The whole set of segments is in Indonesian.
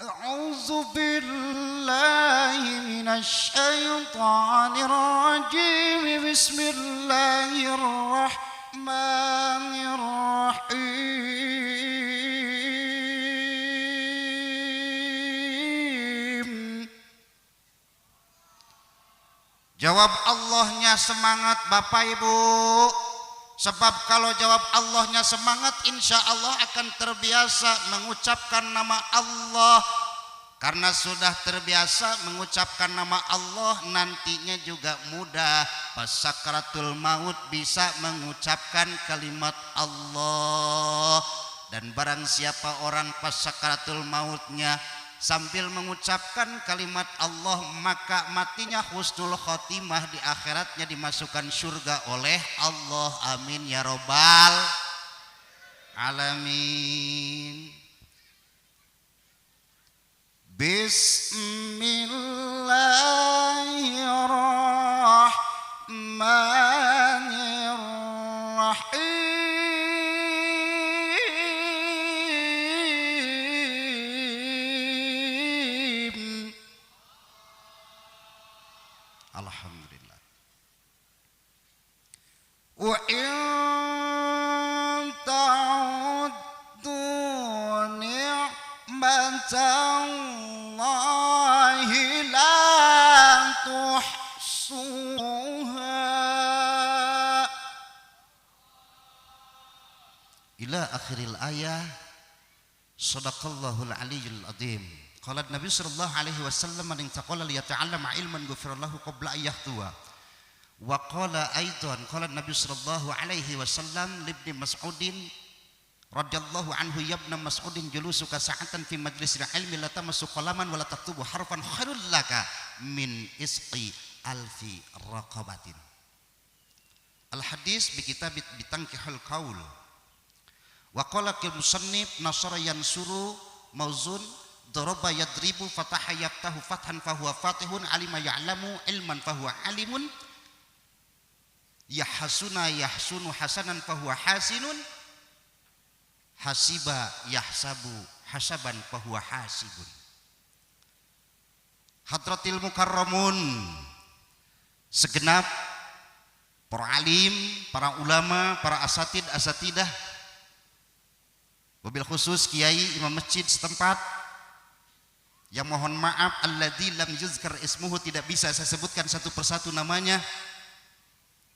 أعوذ بالله من الشيطان الرجيم بسم الله الرحمن الرحيم. Jawab Allahnya semangat Bapak Ibu. Sebab kalau jawab Allahnya semangat, insya Allah akan terbiasa mengucapkan nama Allah. Karena sudah terbiasa mengucapkan nama Allah, nantinya juga mudah pas sakaratul maut bisa mengucapkan kalimat Allah. Dan barang siapa orang pas sakaratul mautnya sambil mengucapkan kalimat Allah, maka matinya husnul khotimah, di akhiratnya dimasukkan surga oleh Allah. Amin ya robbal alamin. Bismillahirrahmanirrahim. Alhamdulillah. Wa in ta'uddu ni'matallahi la tuhsuha ila akhiril ayah. Shadaqallahul aliyyul azim. Qala Nabi sallallahu alaihi wasallam man intaqala liyata'allama ilman ghufira lahu qabla an yahtuwa. Wa qala aidan qala Nabi sallallahu alaihi wasallam li Ibnu Mas'udin radhiyallahu anhu, ya Ibnu Mas'udin julusuka sa'atan fi majlisil ilmi la tamassu qalaman wa la taktubu harfan khairul laka min isqi alfi raqabatin. Al hadis bi kitab bitankihul qaul. Wa qala kal musannif nasara yansuru mauzun daraba yadribu fataha yaftahu fathan fahuwa fatihun, alima ya'lamu ilman fahuwa alimun, yahsuna yahsunu hasanan fahuwa hasinun, hasiba yahsabu hasaban fahuwa hasibun. Hadratil mukarramun, segenap para alim, para ulama, para asatidah, wabil khusus kiai imam masjid setempat, yang mohon maaf alladzi lam yuzkar ismuhu, tidak bisa saya sebutkan satu persatu namanya,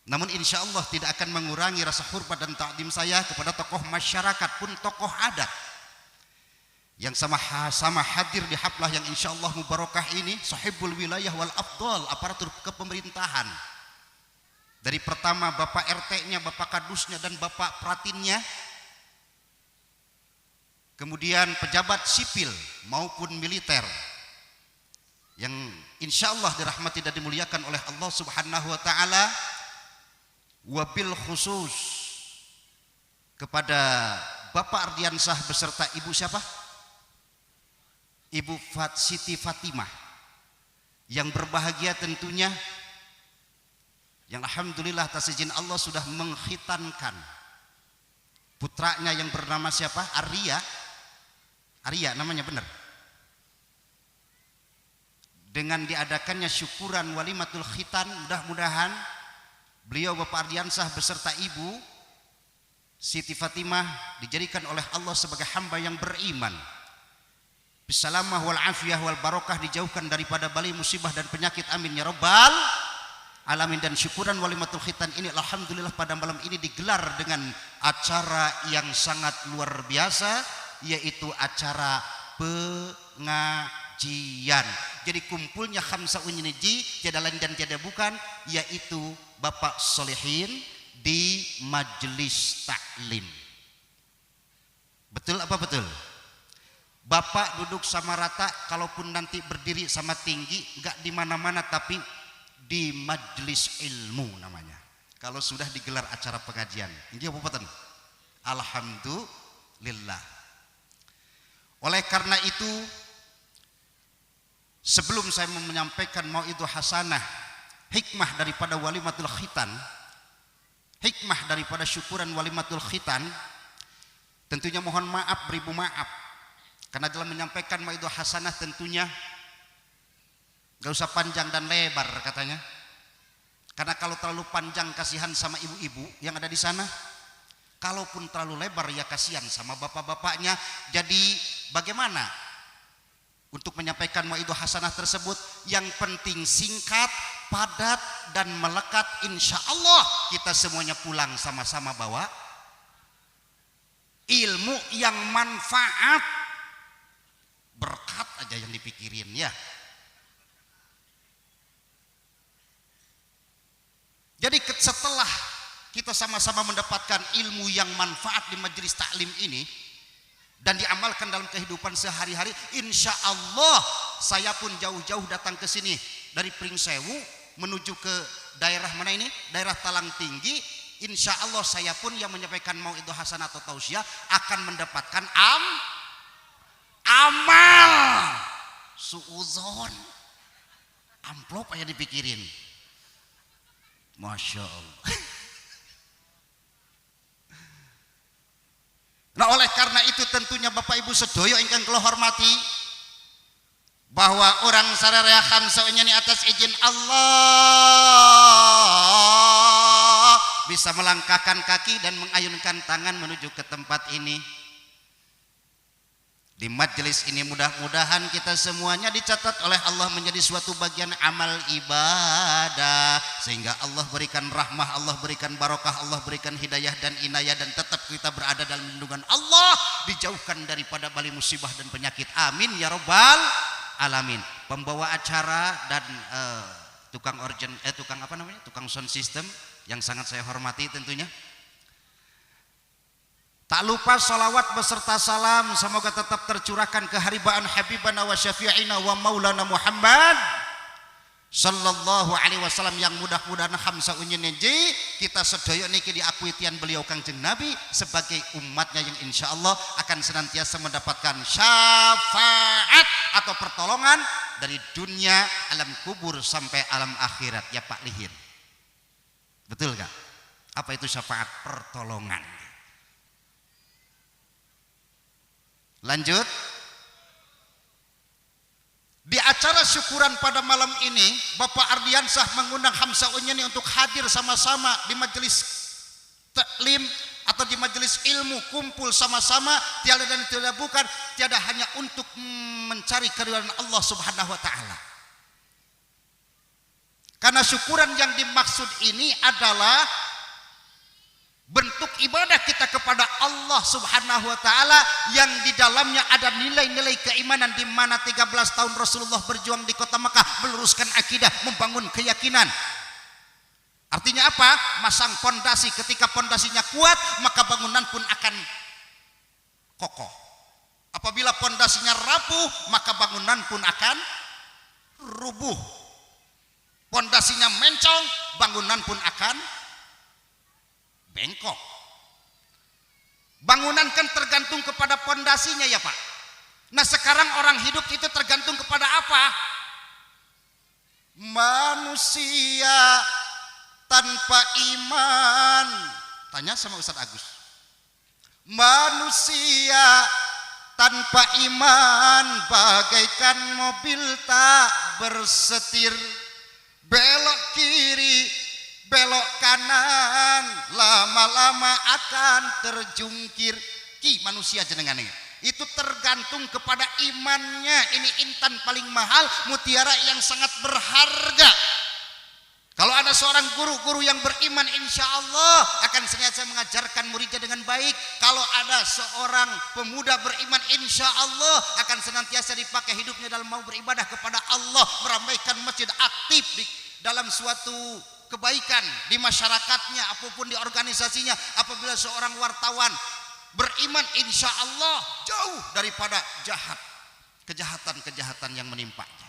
namun insya Allah tidak akan mengurangi rasa hormat dan takdim saya kepada tokoh masyarakat pun tokoh adat yang sama hadir di haflah yang insya Allah mubarakah ini, sahibul wilayah wal afdal, aparatur kepemerintahan, dari pertama bapak RT-nya, bapak kadusnya, dan bapak pratinnya, kemudian pejabat sipil maupun militer yang insya Allah dirahmati dan dimuliakan oleh Allah subhanahu wa ta'ala. Wabil khusus kepada Bapak Ardiansah beserta Ibu siapa? Ibu Siti Fatimah yang berbahagia tentunya, yang alhamdulillah atas izin Allah sudah mengkhitankan putranya yang bernama siapa? Arya namanya benar. Dengan diadakannya syukuran walimatul khitan, mudah-mudahan beliau Bapak Ardiansah beserta Ibu Siti Fatimah dijadikan oleh Allah sebagai hamba yang beriman, bisalamah wal afiyah wal barokah, dijauhkan daripada balai musibah dan penyakit, amin ya rabbal alamin. Dan syukuran walimatul khitan ini alhamdulillah pada malam ini digelar dengan acara yang sangat luar biasa, yaitu acara pengajian. Jadi kumpulnya khamsa unjiniji, tiada lain dan tiada bukan, yaitu Bapak Solehin di majelis taklim. Betul apa betul? Bapak duduk sama rata, kalaupun nanti berdiri sama tinggi, enggak di mana-mana, tapi di majelis ilmu namanya. Kalau sudah digelar acara pengajian, ini apa betul? Alhamdulillah. Oleh karena itu, sebelum saya menyampaikan mauidhah hasanah, hikmah daripada walimatul khitan, hikmah daripada syukuran walimatul khitan, tentunya mohon maaf beribu maaf Karena dalam menyampaikan mau'idhah hasanah tentunya gak usah panjang dan lebar katanya. Karena kalau terlalu panjang kasihan sama ibu-ibu yang ada di sana. Kalaupun terlalu lebar ya kasihan sama bapak-bapaknya. Jadi bagaimana untuk menyampaikan mau'idhah hasanah tersebut? Yang penting singkat, padat dan melekat. Insya Allah kita semuanya pulang sama-sama bawa ilmu yang manfaat, berkat aja yang dipikirin ya. Jadi setelah kita sama-sama mendapatkan ilmu yang manfaat di majelis taklim ini dan diamalkan dalam kehidupan sehari-hari, insya Allah saya pun jauh-jauh datang ke sini dari Pringsewu menuju ke daerah mana ini? Daerah Talang Tinggi. Insya Allah saya pun yang menyampaikan mau'idhah hasanah atau tausiah akan mendapatkan amal suudzon, amplop aja dipikirin. Masya Allah. Nah oleh karena itu tentunya Bapak Ibu sedoyo ingkang kula hormati, bahwa orang sararea khamsa ini atas izin Allah bisa melangkahkan kaki dan mengayunkan tangan menuju ke tempat ini. Di majelis ini mudah-mudahan kita semuanya dicatat oleh Allah menjadi suatu bagian amal ibadah, sehingga Allah berikan rahmah, Allah berikan barokah, Allah berikan hidayah dan inayah, dan tetap kita berada dalam lindungan Allah, dijauhkan daripada bala musibah dan penyakit. Amin ya rabbal alamin. Pembawa acara dan tukang sound system yang sangat saya hormati tentunya. Tak lupa salawat beserta salam semoga tetap tercurahkan ke haribaan habibana wa syafi'ina wa maulana Muhammad sallallahu alaihi wasallam, yang mudah-mudahan khamsa unyin neji kita sedaya niki diakui tian beliau Kangjeng Nabi sebagai umatnya yang insyaallah akan senantiasa mendapatkan syafaat atau pertolongan dari dunia alam kubur sampai alam akhirat ya Pak Lihir. Betul gak? Apa itu syafaat? Pertolongan. Lanjut. Di acara syukuran pada malam ini Bapak Ardiansah mengundang Hamsa Unyani untuk hadir sama-sama di majelis taklim atau di majelis ilmu, kumpul sama-sama tiada dan tiada bukan, tiada hanya untuk mencari keridhaan Allah Subhanahu wa taala. Karena syukuran yang dimaksud ini adalah bentuk ibadah kita kepada Allah Subhanahu wa taala yang di dalamnya ada nilai-nilai keimanan, di mana 13 tahun Rasulullah berjuang di kota Mekah meluruskan akidah, membangun keyakinan. Artinya apa? Masang pondasi. Ketika pondasinya kuat, maka bangunan pun akan kokoh. Apabila pondasinya rapuh, maka bangunan pun akan rubuh. Pondasinya mencong, bangunan pun akan bengkok. Bangunan kan tergantung kepada pondasinya ya Pak. Nah sekarang orang hidup itu tergantung kepada apa? Manusia tanpa iman. Tanya sama Ustadz Agus. Manusia tanpa iman bagaikan mobil tak bersetir, belok kiri belok kanan, lama-lama akan terjungkir. Ki manusia jenengan itu tergantung kepada imannya. Ini intan paling mahal, mutiara yang sangat berharga. Kalau ada seorang guru-guru yang beriman, insya Allah akan senantiasa mengajarkan muridnya dengan baik. Kalau ada seorang pemuda beriman, insya Allah akan senantiasa dipakai hidupnya dalam mau beribadah kepada Allah, meramaikan masjid, aktif di dalam suatu kebaikan di masyarakatnya, apapun di organisasinya. Apabila seorang wartawan beriman, insya Allah jauh daripada kejahatan yang menimpanya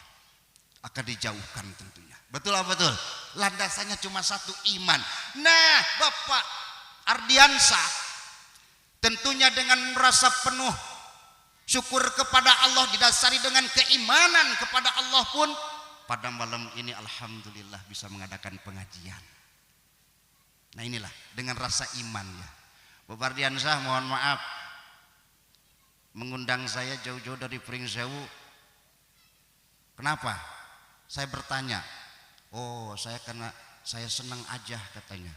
akan dijauhkan tentunya. Betul apa betul? Landasannya cuma satu, iman. Nah Bapak Ardiansah tentunya dengan rasa penuh syukur kepada Allah, didasari dengan keimanan kepada Allah pun pada malam ini alhamdulillah bisa mengadakan pengajian. Nah inilah dengan rasa iman ya. Bapak Ardiansah mohon maaf, mengundang saya jauh-jauh dari Pringsewu. Kenapa? Saya bertanya. Oh, saya karena saya senang aja katanya.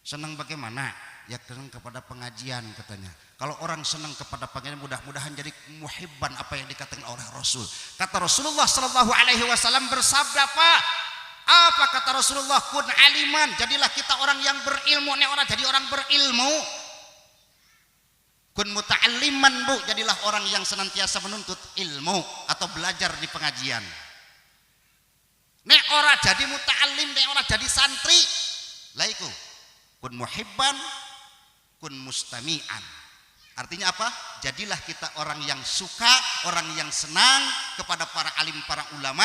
Senang bagaimana? Ya senang kepada pengajian katanya. Kalau orang senang kepada pengajian, mudah-mudahan jadi muhibban apa yang dikatakan oleh Rasul. Kata Rasulullah sallallahu alaihi wasallam bersabda, Pak, apa kata Rasulullah? Kun aliman, jadilah kita orang yang berilmu. Nek orang jadi orang berilmu. Kun muta'alliman, Bu, jadilah orang yang senantiasa menuntut ilmu atau belajar di pengajian. Nek ora jadi muta'allim, nek ora jadi santri, laiku kun muhibban, kun mustami'an. Artinya apa? Jadilah kita orang yang suka, orang yang senang kepada para alim, para ulama,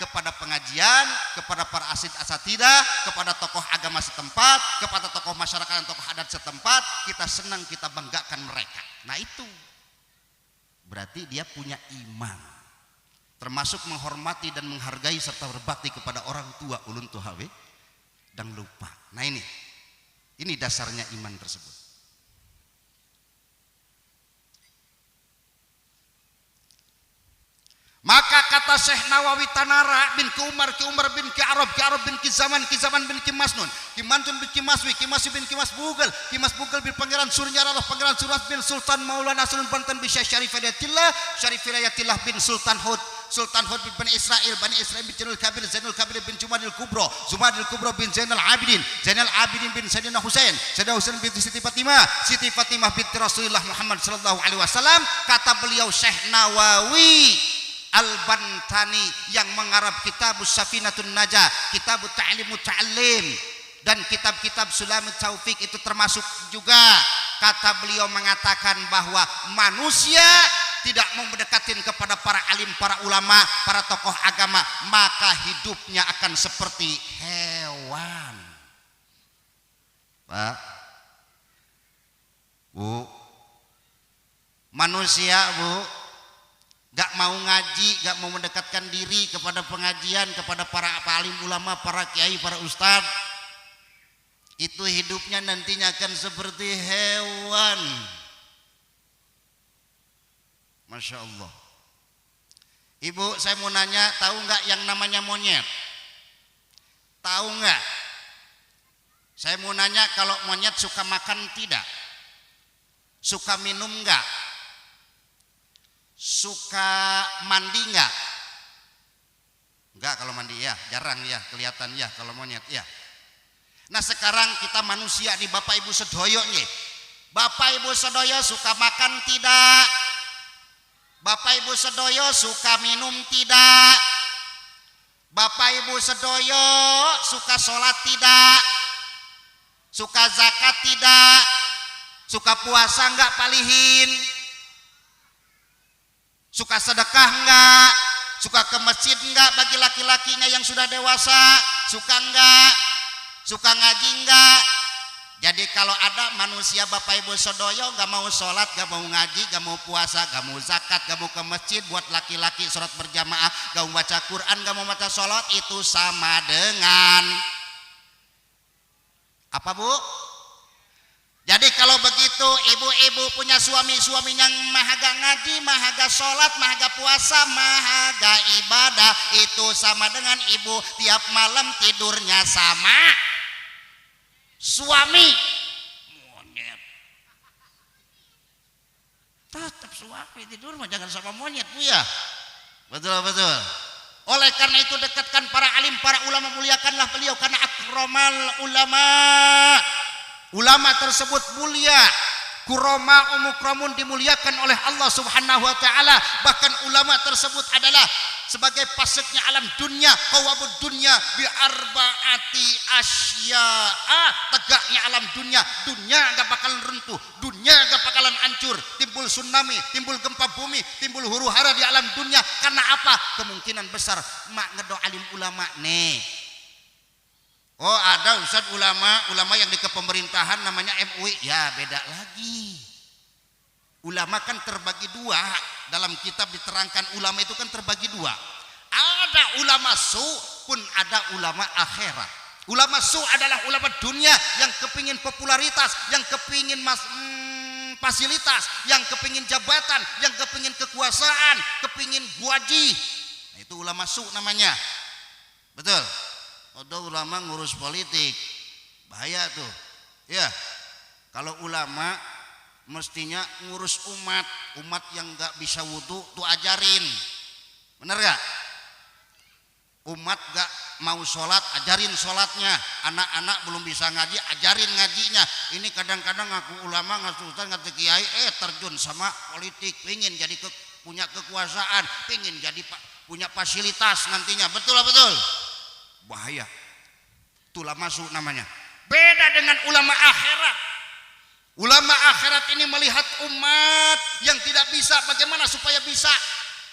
kepada pengajian, kepada para asatidzah, kepada tokoh agama setempat, kepada tokoh masyarakat dan tokoh adat setempat. Kita senang, kita banggakan mereka. Nah itu berarti dia punya iman, termasuk menghormati dan menghargai serta berbakti kepada orang tua, ulun tuhawe dan lupa. Nah ini dasarnya iman tersebut. Maka kata Syekh Nawawi Tanara bin Umar ki Umar bin ki Arab bin ki Zaman bin ki Masnun ki Mantun bin ki Maswi bin ki Mas Bugel bin Pangeran Suryarah Pangeran Surat bin Sultan Maulana Sultan Banten bin Syarifiyatillah bin Sultan Hud bin Bani Israel bin Zainul Kabir bin Jumadil Kubro bin Zainal Abidin bin Sayyidina Husain bin Siti Fatimah binti Rasulullah Muhammad sallallahu alaihi wasallam. Kata beliau Syekh Nawawi Al-Bantani yang mengarang kitab Safinatun Najah, kitab Ta'lim Muta'allim, dan kitab-kitab Sulamut Taufik itu termasuk juga. Kata beliau mengatakan bahwa manusia tidak mau mendekatin kepada para alim, para ulama, para tokoh agama, maka hidupnya akan seperti hewan. Pak, Bu, manusia, Bu, gak mau ngaji, gak mau mendekatkan diri kepada pengajian, kepada para alim ulama, para kiai, para ustadz, itu hidupnya nantinya akan seperti hewan. Masya Allah. Ibu, saya mau nanya, tahu nggak yang namanya monyet? Tahu nggak? Saya mau nanya, kalau monyet suka makan tidak? Suka minum nggak? Suka mandi nggak? Enggak, kalau mandi ya, jarang ya, kelihatan ya kalau monyet ya. Nah sekarang kita manusia nih Bapak Ibu sedoyo nih. Bapak Ibu sedoyo suka makan tidak? Bapak Ibu sedoyo suka minum tidak? Bapak Ibu sedoyo suka sholat tidak? Suka zakat tidak? Suka puasa enggak palihin? Suka sedekah enggak? Suka ke masjid enggak bagi laki-lakinya yang sudah dewasa? Suka enggak? Suka ngaji enggak? Jadi kalau ada manusia Bapak Ibu sedoyo enggak mau sholat, enggak mau ngaji, enggak mau puasa, enggak mau zakat, enggak mau ke masjid, buat laki-laki sholat berjamaah, enggak mau baca Quran, enggak mau baca sholat, itu sama dengan apa, Bu? Jadi kalau begitu ibu-ibu punya suami-suami yang mahaga ngaji, mahaga sholat, mahaga puasa, mahaga ibadah, itu sama dengan ibu tiap malam tidurnya sama suami. Monyet. Tetap suami tidur mah jangan sama monyet, Bu ya. Betul. Oleh karena itu dekatkan para alim, para ulama, muliakanlah beliau karena akramal ulama. Ulama tersebut mulia, kurama umukramun, dimuliakan oleh Allah Subhanahu wa taala. Bahkan ulama tersebut adalah sebagai paseknya alam dunia, qawabud dunya bi arbaati asya'a, tegaknya alam dunia. Dunia enggak bakalan runtuh, dunia enggak bakalan hancur, timbul tsunami, timbul gempa bumi, timbul huru-hara di alam dunia. Karena apa? Kemungkinan besar mak ngedo alim ulama nih. Oh ada ustadz ulama yang di kepemerintahan namanya MUI, ya beda lagi. Ulama kan terbagi dua, dalam kitab diterangkan ulama itu kan terbagi dua. Ada ulama su pun ada ulama akhirat. Ulama su adalah ulama dunia yang kepingin popularitas, yang kepingin fasilitas, yang kepingin jabatan, yang kepingin kekuasaan, kepingin gaji. Nah, itu ulama su namanya. Betul. Ada ulama ngurus politik, bahaya tuh. Ya, kalau ulama mestinya ngurus umat yang nggak bisa wudhu tuh ajarin, bener gak? Umat gak mau sholat, ajarin sholatnya. Anak-anak belum bisa ngaji, ajarin ngajinya. Ini kadang-kadang ngaku ulama, ngaku ustaz, ngaku kiai, terjun sama politik, pengen jadi punya kekuasaan, pengen jadi punya fasilitas nantinya. Betul lah, betul. Bahaya. Itulah masuk namanya. Beda dengan ulama akhirat. Ulama akhirat ini melihat umat yang tidak bisa, bagaimana supaya bisa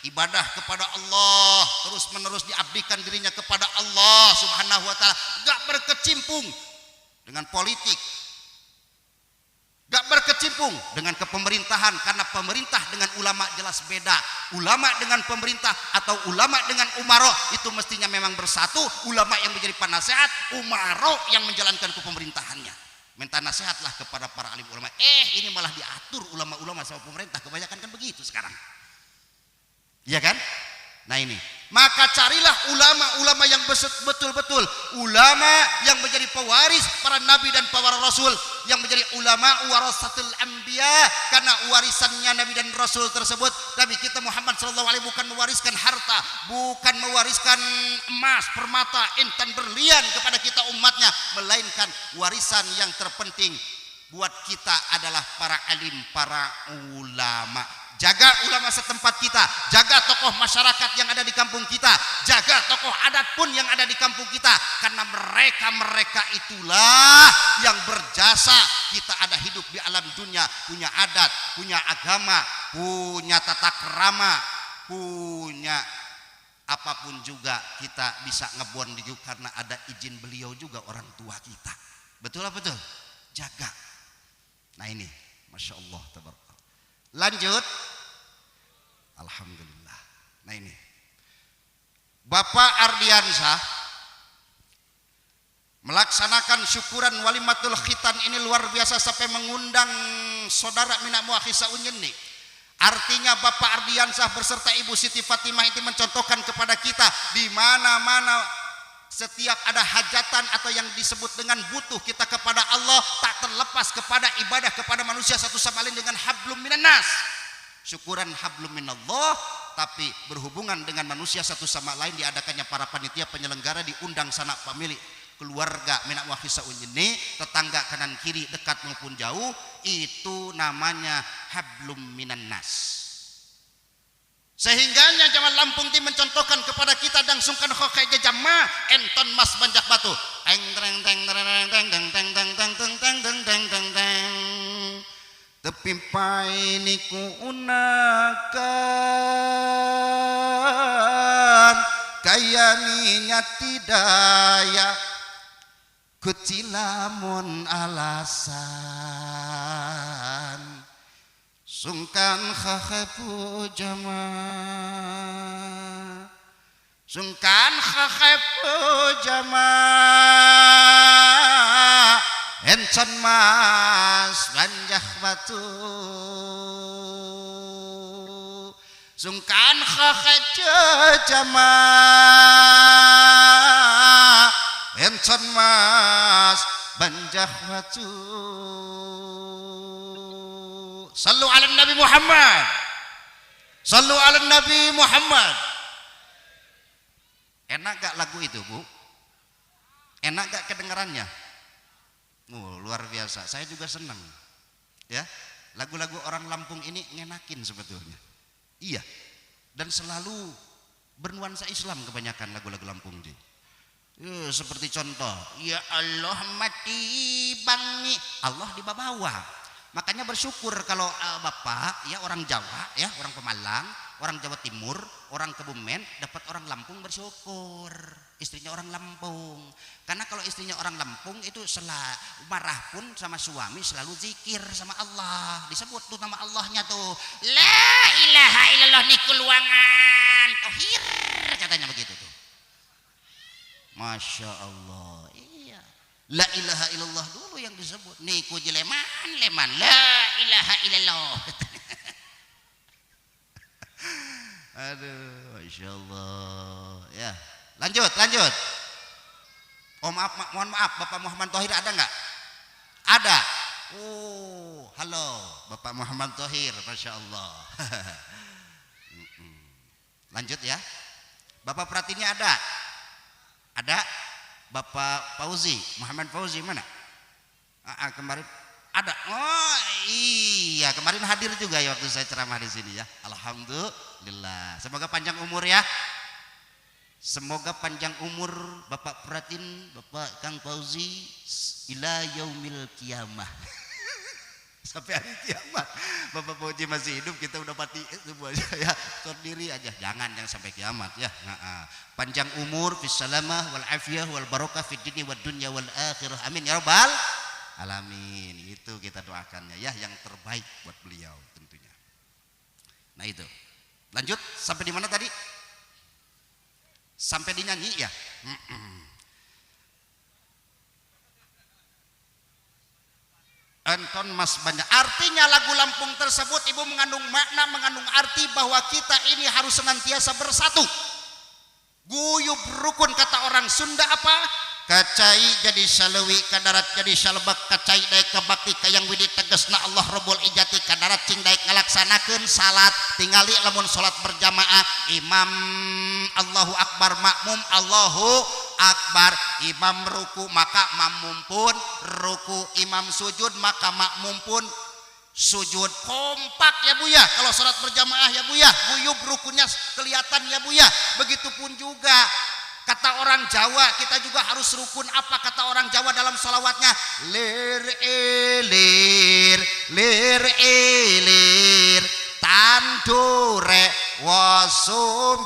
ibadah kepada Allah, terus menerus diabdikan dirinya kepada Allah Subhanahu wa ta'ala, gak berkecimpung dengan politik, gak berkecimpung dengan kepemerintahan, karena pemerintah dengan ulama jelas beda. Ulama dengan pemerintah atau ulama dengan umaro itu mestinya memang bersatu. Ulama yang menjadi penasehat, umaro yang menjalankan kepemerintahannya. Minta nasihatlah kepada para alim ulama. Ini malah diatur ulama-ulama sama pemerintah, kebanyakan kan begitu sekarang. Iya kan? Nah ini, maka carilah ulama-ulama yang betul-betul ulama yang menjadi pewaris para nabi dan para rasul, yang menjadi ulama warasatul anbiya, karena warisannya nabi dan rasul tersebut. Nabi kita Muhammad sallallahu alaihi bukan mewariskan harta, bukan mewariskan emas, permata, intan, berlian kepada kita umatnya, melainkan warisan yang terpenting buat kita adalah para alim, para ulama. Jaga ulama setempat kita, jaga tokoh masyarakat yang ada di kampung kita, jaga tokoh adat pun yang ada di kampung kita, karena mereka itulah yang berjasa kita ada hidup di alam dunia, punya adat, punya agama, punya tata krama, punya apapun juga kita bisa ngebon juga karena ada izin beliau juga, orang tua kita. Betul lah, betul. Jaga. Nah ini, masya Allah, tabarakallah. Lanjut. Alhamdulillah. Nah ini, Bapak Ardiansyah melaksanakan syukuran walimatul khitan ini luar biasa sampai mengundang saudara Mina Muakhisa Unyeni. Artinya Bapak Ardiansyah beserta Ibu Siti Fatimah itu mencontohkan kepada kita di mana-mana setiap ada hajatan atau yang disebut dengan butuh kita kepada Allah, tak terlepas kepada ibadah kepada manusia satu sama lain dengan hablum minan nas. Syukuran hablum minallah, tapi berhubungan dengan manusia satu sama lain diadakannya para panitia penyelenggara, diundang sanak famili, keluarga Mina Muakhisa Unyeni, tetangga kanan kiri dekat maupun jauh, itu namanya hablum minan nas. Sehingganya zaman Lampung ti mencontohkan kepada kita dan sungkan khokai jama enton mas banjak batu teng teng teng teng teng teng teng teng teng teng teng teng teng teng teng tepi painiku unakan kayaninya tidaya kecilamun alasan sungkan khakhafu jama sungkan khakhafu jama encon mas banjah batu sungkan khakhafu jama encon mas banjah batu. Sallu ala Nabi Muhammad. Sallu ala Nabi Muhammad. Enak gak lagu itu, Bu? Enak gak kedengarannya? Luar biasa. Saya juga senang. Ya, lagu-lagu orang Lampung ini ngenakin sebetulnya. Iya. Dan selalu bernuansa Islam kebanyakan lagu-lagu Lampung ini. Seperti contoh, ya Allah mati bangi, Allah di bawah. Makanya bersyukur kalau Bapak ya orang Jawa ya, orang Pemalang, orang Jawa Timur, orang Kebumen dapat orang Lampung bersyukur. Istrinya orang Lampung. Karena kalau istrinya orang Lampung itu marah pun sama suami selalu zikir sama Allah. Disebut tuh nama Allahnya tuh. La ilaha illallah nikuluangan tohir katanya begitu tuh. Masya Allah. Iya. La ilaha illallah dulu yang disebut. Niku leman la ilaha illallah. Aduh, Masya Allah. Ya, lanjut. Oh maaf, mohon maaf, Bapak Muhammad Thohir ada nggak? Ada. Oh, halo, Bapak Muhammad Thohir, Masya Allah. Lanjut ya. Bapak Pratinya ada? Ada. Bapak Fauzi, Muhammad Fauzi mana? Kemarin ada. Oh iya, kemarin hadir juga ya waktu saya ceramah di sini ya. Alhamdulillah. Semoga panjang umur ya. Semoga panjang umur Bapak Pratin, Bapak Kang Fauzi ila yaumil kiamah. Sampai hari kiamat. Bapak Fauzi masih hidup, kita udah mati semuanya ya. Terdiri aja, jangan sampai kiamat ya. Panjang umur, fis salamah wal afiyah wal barakah fid dini wad dunya wal akhirah. Amin ya rabbal alamin. Itu kita doakannya ya, yang terbaik buat beliau tentunya. Nah itu. Lanjut sampai di mana tadi? Sampai dinyanyi ya. Anton Mas banyak. Artinya lagu Lampung tersebut ibu mengandung makna, mengandung arti bahwa kita ini harus senantiasa bersatu. Guyub rukun kata orang Sunda apa? Kacai jadi salewi kadarat jadi salebak kacai daek kebakti kayang widi tegesna Allah Rabbul Ijati kadarat cing daek ngalaksanakeun salat tingali lamun salat berjamaah imam Allahu Akbar makmum Allahu Akbar imam ruku maka makmum pun ruku imam sujud maka makmum pun sujud. Kompak ya Bu ya kalau salat berjamaah ya Bu ya, guyub rukunnya kelihatan ya Bu ya. Begitupun juga kata orang Jawa, kita juga harus rukun. Apa kata orang Jawa dalam salawatnya? Lir elir tandure wasumbilir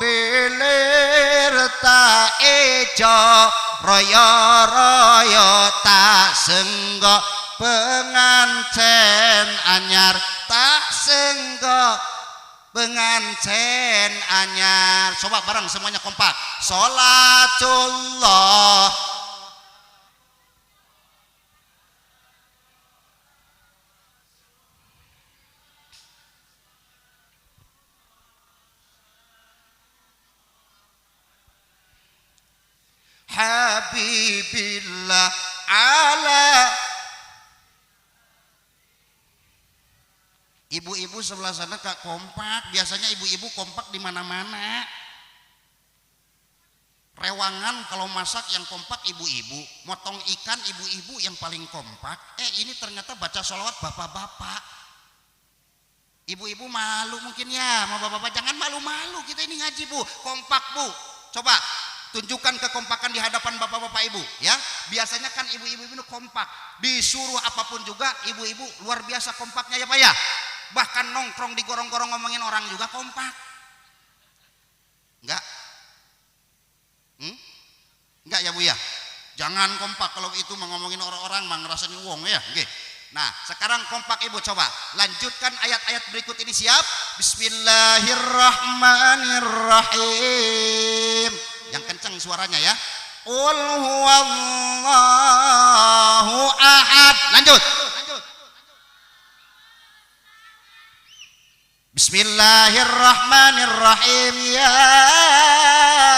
ta ejo royo tak senggo penganten anyar tak senggo penganten anyar. Coba bareng semuanya kompak. Sholatullah Habibillah ala. Ibu-ibu sebelah sana kak kompak. Biasanya ibu-ibu kompak di mana-mana. Rewangan kalau masak yang kompak ibu-ibu, motong ikan ibu-ibu yang paling kompak. Ini ternyata baca sholawat bapak-bapak. Ibu-ibu malu mungkin ya, mau bapak-bapak jangan malu-malu. Kita ini ngaji Bu, kompak Bu. Coba tunjukkan kekompakan di hadapan bapak-bapak ibu ya. Biasanya kan ibu-ibu itu kompak, disuruh apapun juga ibu-ibu luar biasa kompaknya ya Pak ya. Bahkan nongkrong di gorong-gorong ngomongin orang juga kompak. Enggak? Enggak ya Bu ya? Jangan kompak kalau itu ngomongin orang-orang mah ngerasain wong ya. Oke. Nah, sekarang kompak ibu coba lanjutkan ayat-ayat berikut ini, siap? Bismillahirrahmanirrahim. Yang kencang suaranya ya. Qul huwallahu ahad. Lanjut. Bismillahirrahmanirrahim.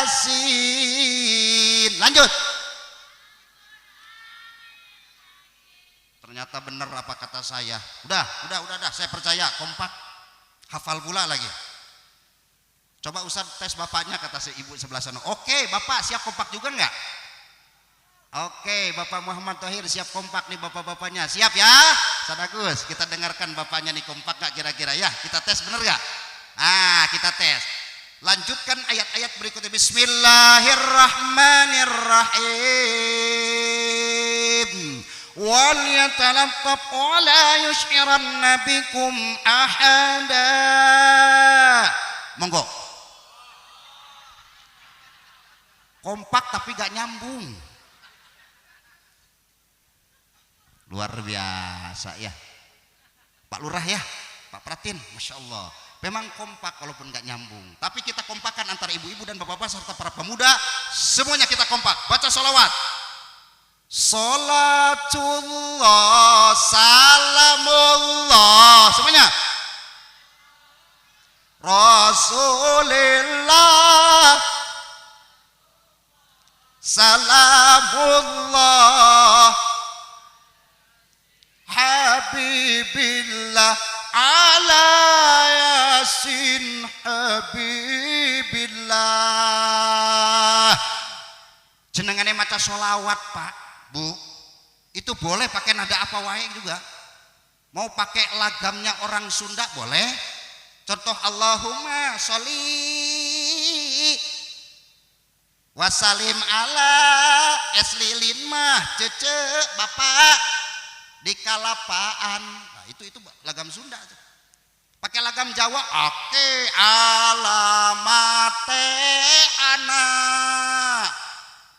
Yasin. Lanjut. Ternyata benar apa kata saya. Udah, saya percaya kompak. Hafal pula lagi. Coba Ustaz tes bapaknya, kata si ibu sebelah sana. Oke, Bapak siap kompak juga enggak? Oke, Bapak Muhammad Thohir siap kompak nih bapak-bapaknya. Siap ya? Sadagus, kita dengarkan bapaknya nih kompak enggak kira-kira ya? Kita tes bener enggak? Kita tes. Lanjutkan ayat-ayat berikutnya. Bismillahirrahmanirrahim. Wal yatalattaf wa la yush'iranna bikum ahada. Monggo. Kompak tapi gak nyambung. Luar biasa ya Pak Lurah ya, Pak Pratin, Masya Allah. Memang kompak walaupun gak nyambung. Tapi kita kompakkan antara ibu-ibu dan bapak-bapak serta para pemuda. Semuanya kita kompak. Baca sholawat. Salatullah salamullah semuanya Rasulillah salamullah Habibillah ala yasin Habibillah. Jenengane maca sholawat Pak Bu, itu boleh pakai nada apa wae juga. Mau pakai lagamnya orang Sunda boleh. Contoh Allahumma sholli wasalim ala eslilin mah cece bapak di kalapaan. Nah, itu lagam Sunda tuh. Pakai lagam Jawa oke alamate anak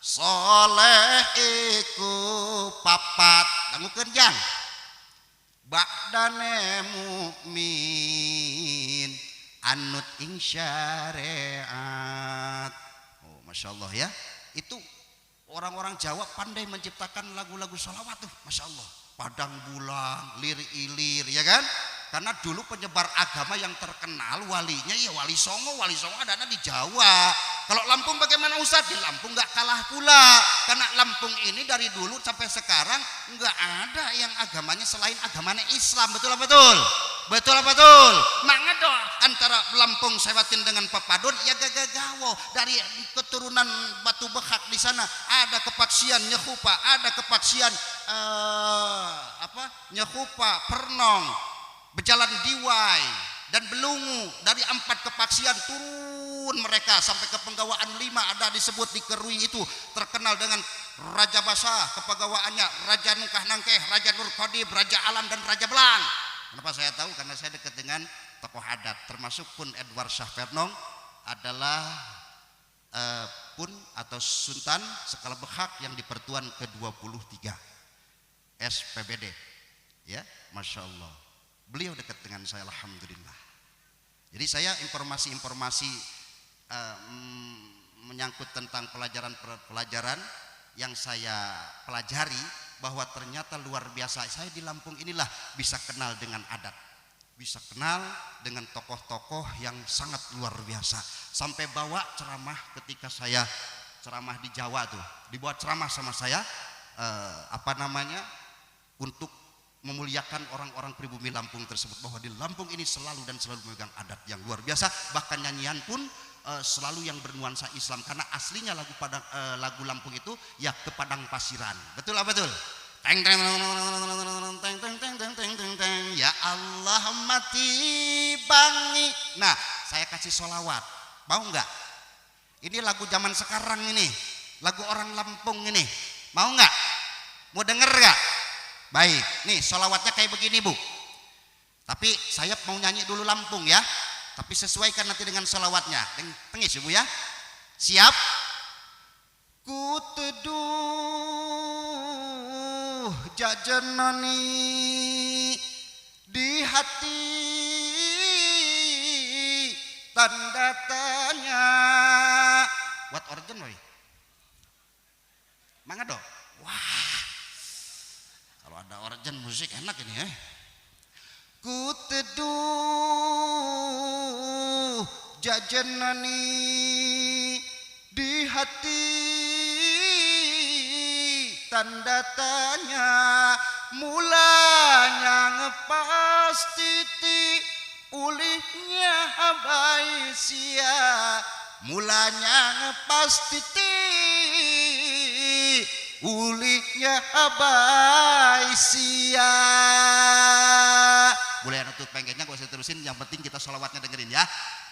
soleh iku papat kamu kerjang ba'dane mukmin anut ing syariat. Oh masya Allah ya, itu orang-orang Jawa pandai menciptakan lagu-lagu sholawat tuh masya Allah. Padang bulan, lir ilir ya kan, karena dulu penyebar agama yang terkenal walinya ya Wali Songo ada di Jawa. Kalau Lampung bagaimana Ustaz? Di Lampung nggak kalah pula, karena Lampung ini dari dulu sampai sekarang nggak ada yang agamanya selain agamanya Islam. Betul apa betul? Betul apa betul? Mangga dong antara Lampung Sewatin dengan Papadon ya gagagawo, dari keturunan Batu Bekak di sana ada kepaksian Nyekupa, ada kepaksian Nyekupa, Pernong, Bejalan Diwai dan Belungu. Dari 4 kepaksian turun mereka sampai ke Penggawaan 5 ada disebut di Kerui itu terkenal dengan Raja Basah, kepegawaiannya Raja Nungkah Nangkeh, Raja Nur Qadib, Raja Alam dan Raja Belang. Kenapa saya tahu? Karena saya dekat dengan tokoh adat, termasuk pun Edward Shah Pernong adalah pun atau Sultan Sekala Bekak yang di Pertuan ke-23 SPBD ya, masya Allah beliau dekat dengan saya alhamdulillah. Jadi saya informasi-informasi menyangkut tentang pelajaran yang saya pelajari bahwa ternyata luar biasa. Saya di Lampung inilah bisa kenal dengan adat, bisa kenal dengan tokoh-tokoh yang sangat luar biasa. Sampai bawa ceramah ketika saya ceramah di Jawa tuh, dibuat ceramah sama saya untuk memuliakan orang-orang pribumi Lampung tersebut, bahwa di Lampung ini selalu memegang adat yang luar biasa. Bahkan nyanyian pun selalu yang bernuansa Islam, karena aslinya lagu Lampung itu ya ke Padang Pasiran. Betul apa betul? Teng teng teng teng teng teng teng teng teng ya Allah mati bangi. Nah saya kasih sholawat, mau nggak? Ini lagu zaman sekarang ini, lagu orang Lampung ini, mau nggak? Mau denger nggak? Baik, nih sholawatnya kayak begini Bu. Tapi saya mau nyanyi dulu Lampung ya, tapi sesuaikan nanti dengan sholawatnya. Tengis Bu ya. Siap? Ku teduh jajanani di hati, tanda tanya. What organ woy? Mangga dong. Wah, kalau ada organ musik enak ini ya. Ku teduh jajanani di hati, tanda tanya. Mulanya ngepas titik, ulihnya abai sia. Mulanya ngepas titik, ulihnya abai sia. Boleh nutup pengennya, gak usah terusin, yang penting kita sholawatnya dengerin ya.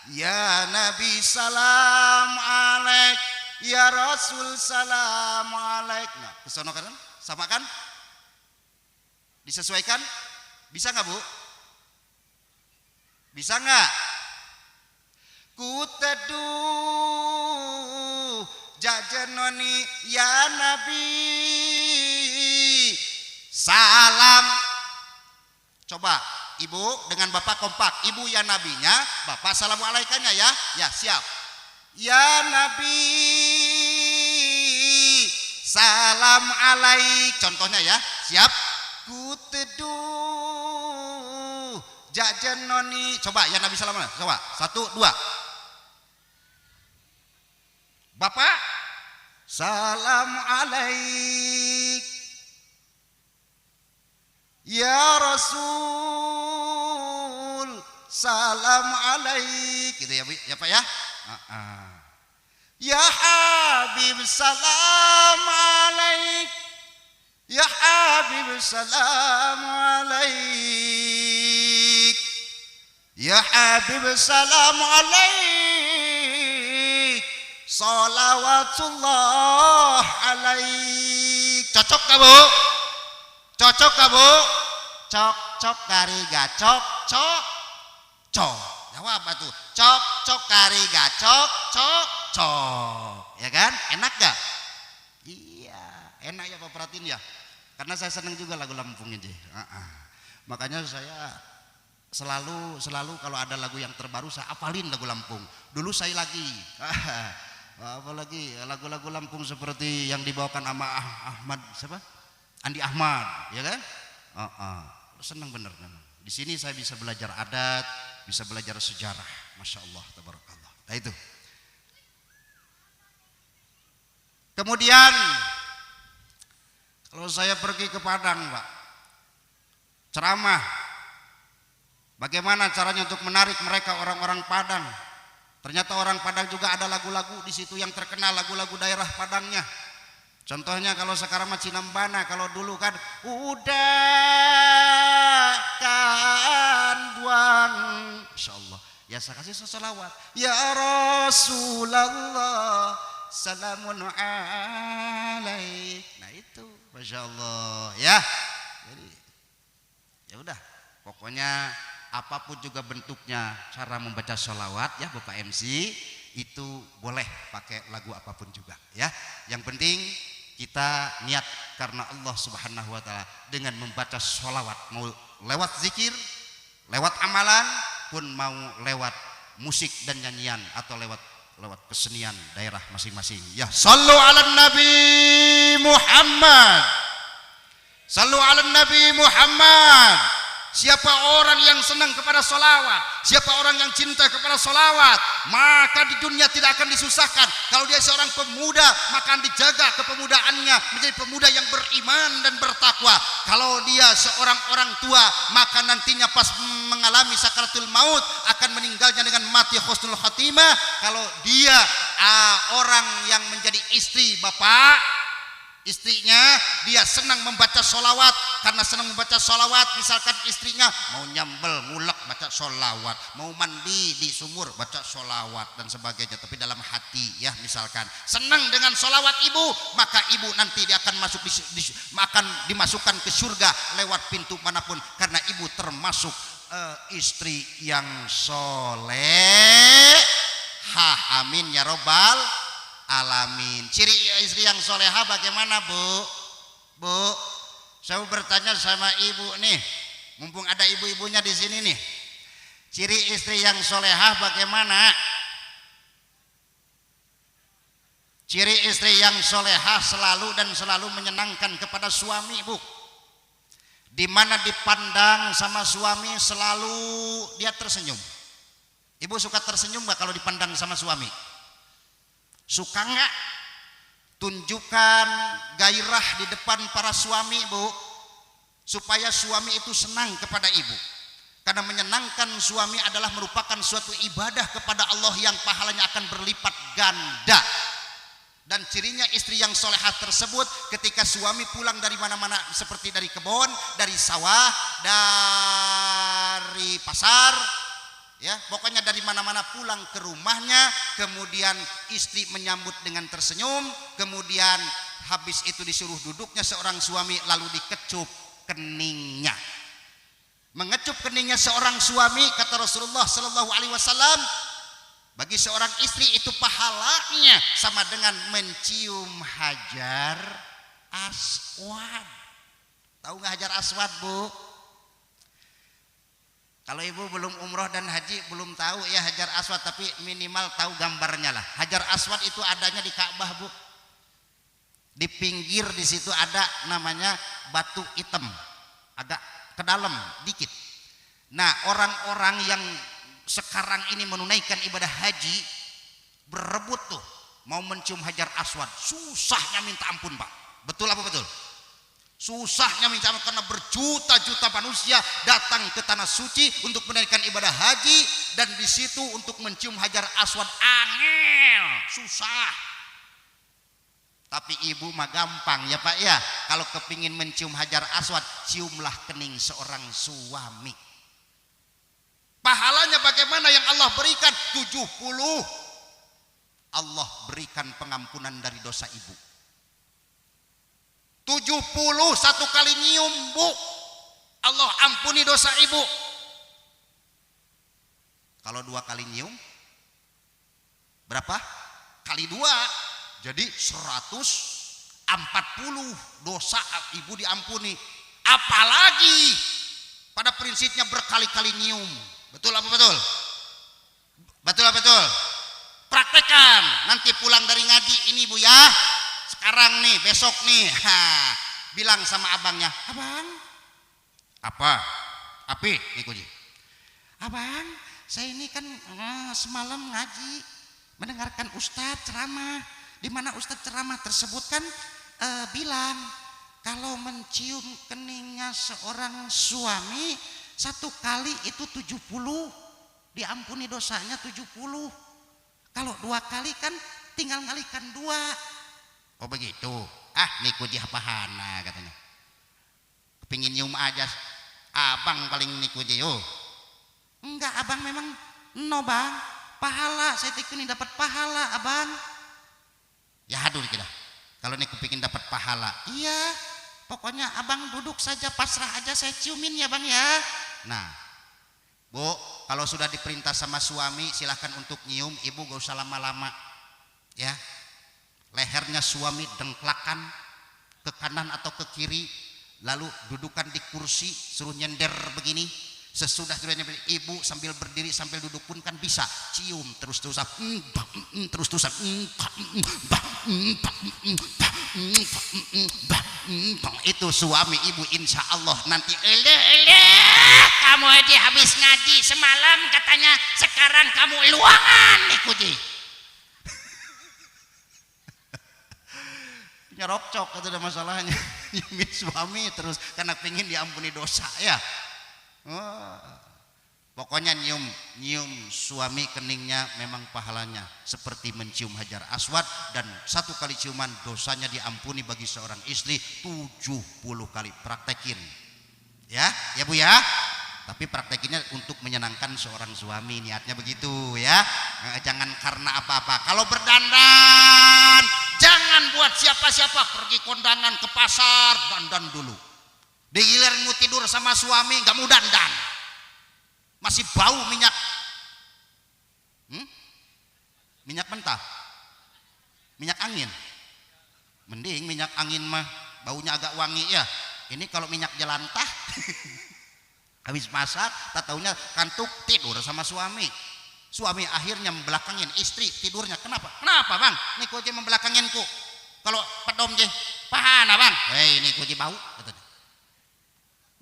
Ya Nabi salam alaik, ya Rasul salam alaik. Nah, kesono kan? Sama kan? Disesuaikan? Bisa nggak Bu? Bisa nggak? Ku teduh jajanoni ya Nabi salam. Coba Ibu dengan Bapak kompak, Ibu ya Nabinya, Bapak assalamualaikannya ya. Ya siap. Ya Nabi salam salam alaik. Contohnya ya, siap? Kuteduh jajan noni. Coba ya Nabi salam. Coba 1, 2. Bapak salam alaik. Ya Rasul salam alaik. Gitu ya Bu, ya Pak ya. Ya Habib salam alaik. Ya Habib salam alaik. Ya Habib salam alaik. Salawatullah alaik. Cocok gak Bu? Cocok gak Bu? Cok cok kari gacok cok cok. Jawab apa tuh? Cok cok kari gacok cok cok. Ya kan? Enak gak? Iya, enak ya Pak, perhatiin ya. Karena saya senang juga lagu Lampung ini. Makanya saya selalu kalau ada lagu yang terbaru saya apalin lagu Lampung. Dulu saya lagi apalagi lagu-lagu Lampung seperti yang dibawakan sama Ahmad siapa? Andi Ahmad, ya kan? Senang bener memang. Di sini saya bisa belajar adat, bisa belajar sejarah. Masya Allah, tabarakallah. Nah itu. Kemudian kalau saya pergi ke Padang, Pak, ceramah, bagaimana caranya untuk menarik mereka orang-orang Padang. Ternyata orang Padang juga ada lagu-lagu di situ yang terkenal, lagu-lagu daerah Padangnya. Contohnya kalau sekarang mah Cinambana, kalau dulu kan udah kan buang. Insyaallah. Ya saya kasih selawat. Ya Rasulullah salamun alaik. Nah itu, Masya Allah ya. Jadi ya udah, pokoknya apapun juga bentuknya cara membaca sholawat ya Bapak MC itu boleh pakai lagu apapun juga ya. Yang penting kita niat karena Allah Subhanahu wa taala dengan membaca sholawat, mau lewat zikir, lewat amalan pun mau lewat musik dan nyanyian atau lewat kesenian daerah masing-masing. Ya, sallu ala Nabi Muhammad. Sallu ala Nabi Muhammad. Siapa orang yang senang kepada solawat, siapa orang yang cinta kepada solawat, maka di dunia tidak akan disusahkan. Kalau dia seorang pemuda, maka akan dijaga kepemudaannya menjadi pemuda yang beriman dan bertakwa. Kalau dia seorang orang tua, maka nantinya pas mengalami sakaratul maut akan meninggalnya dengan mati husnul khatimah. Kalau dia orang yang menjadi istri bapak, istrinya dia senang membaca sholawat, karena senang membaca sholawat misalkan istrinya mau nyambel ngulek baca sholawat, mau mandi di sumur baca sholawat dan sebagainya, tapi dalam hati ya misalkan senang dengan sholawat ibu, maka ibu nanti dia akan masuk akan dimasukkan ke surga lewat pintu manapun, karena ibu termasuk istri yang soleh. Amin ya robbal alamin. Ciri istri yang soleha bagaimana Bu? Bu, saya bertanya sama ibu nih, mumpung ada ibu-ibunya di sini nih. Ciri istri yang soleha bagaimana? Ciri istri yang soleha selalu menyenangkan kepada suami Bu. Di mana dipandang sama suami selalu dia tersenyum. Ibu suka tersenyum nggak kalau dipandang sama suami? Suka nggak? Tunjukkan gairah di depan para suami Bu, supaya suami itu senang kepada ibu. Karena menyenangkan suami adalah merupakan suatu ibadah kepada Allah yang pahalanya akan berlipat ganda. Dan cirinya istri yang solehah tersebut ketika suami pulang dari mana-mana, seperti dari kebun, dari sawah, dari pasar, ya pokoknya dari mana-mana pulang ke rumahnya, kemudian istri menyambut dengan tersenyum, kemudian habis itu disuruh duduknya seorang suami, lalu dikecup keningnya. Mengecup keningnya seorang suami, kata Rasulullah Sallallahu Alaihi Wasallam, bagi seorang istri itu pahalanya sama dengan mencium hajar aswad. Tahu nggak hajar aswad Bu? Kalau ibu belum umroh dan haji belum tahu ya hajar aswad, tapi minimal tahu gambarnya lah. Hajar aswad itu adanya di Ka'bah Bu. Di pinggir di situ ada namanya batu hitam, agak ke dalam dikit. Nah, orang-orang yang sekarang ini menunaikan ibadah haji berebut tuh mau mencium Hajar Aswad, susahnya minta ampun, Pak. Betul apa betul? Susahnya minta ampun karena berjuta-juta manusia datang ke tanah suci untuk menunaikan ibadah haji, dan di situ untuk mencium Hajar Aswad angel, susah. Tapi ibu mah gampang ya Pak ya. Kalau kepingin mencium Hajar Aswad, ciumlah kening seorang suami. Pahalanya bagaimana yang Allah berikan? 70. Allah berikan pengampunan dari dosa ibu. 70 satu kali nyium, Bu. Allah ampuni dosa ibu. Kalau 2 kali nyium, berapa? Kali 2. Jadi 140 dosa ibu diampuni. Apalagi pada prinsipnya berkali-kali nyium. Betul apa betul? Betul apa betul? Praktekan nanti pulang dari ngaji ini Bu ya. Sekarang nih, besok nih. Bilang sama abangnya, "Abang." "Apa?" "Api?" Nih Kuji. "Abang, saya ini kan semalam ngaji, mendengarkan Ustadz ceramah. Di mana Ustadz ceramah tersebut kan bilang kalau mencium keningnya seorang suami 1 kali itu 70, diampuni dosanya 70. Kalau 2 kali kan tinggal ngalikan 2. "Oh begitu." "Nih Kuji hapahana," katanya. "Kepingin nyium aja abang paling nih Kuji." "Oh enggak abang, memang no bang, pahala saya tikuni dapat pahala abang." "Ya aduh kita, kalau nih kepingin dapat pahala." "Iya, pokoknya abang duduk saja, pasrah aja, saya ciumin ya bang ya." Nah Bu, kalau sudah diperintah sama suami silahkan untuk nyium, ibu gak usah lama-lama ya. Lehernya suami dengklakan ke kanan atau ke kiri, lalu dudukan di kursi, suruh nyender begini. Sesudah nyender, ibu sambil berdiri sambil duduk pun kan bisa cium terus-terusan, terus-terusan, itu suami ibu insya Allah nanti. "Kamu aja habis ngaji semalam katanya, sekarang kamu luangan nih Kuji." Nyerocok itu ada masalahnya. Nyiumin suami terus karena pengen diampuni dosa ya. Pokoknya nyium suami keningnya memang pahalanya seperti mencium Hajar Aswad, dan 1 kali ciuman dosanya diampuni bagi seorang istri 70 kali. Praktekin ya Bu ya. Tapi praktekinnya untuk menyenangkan seorang suami, niatnya begitu ya. Jangan karena apa-apa. Kalau berdandan jangan buat siapa-siapa, pergi kondangan ke pasar dandan dulu. Digiliran mau tidur sama suami nggak mau dandan, masih bau minyak minyak mentah, minyak angin. Mending minyak angin mah baunya agak wangi ya. Ini kalau minyak jelantah habis masak tak taunya kantuk tidur sama suami. Suami akhirnya membelakangin istri tidurnya. Kenapa bang? Nih Kuji membelakanginku. Kalau pedom je pahana bang. Ini Kuji bau katanya.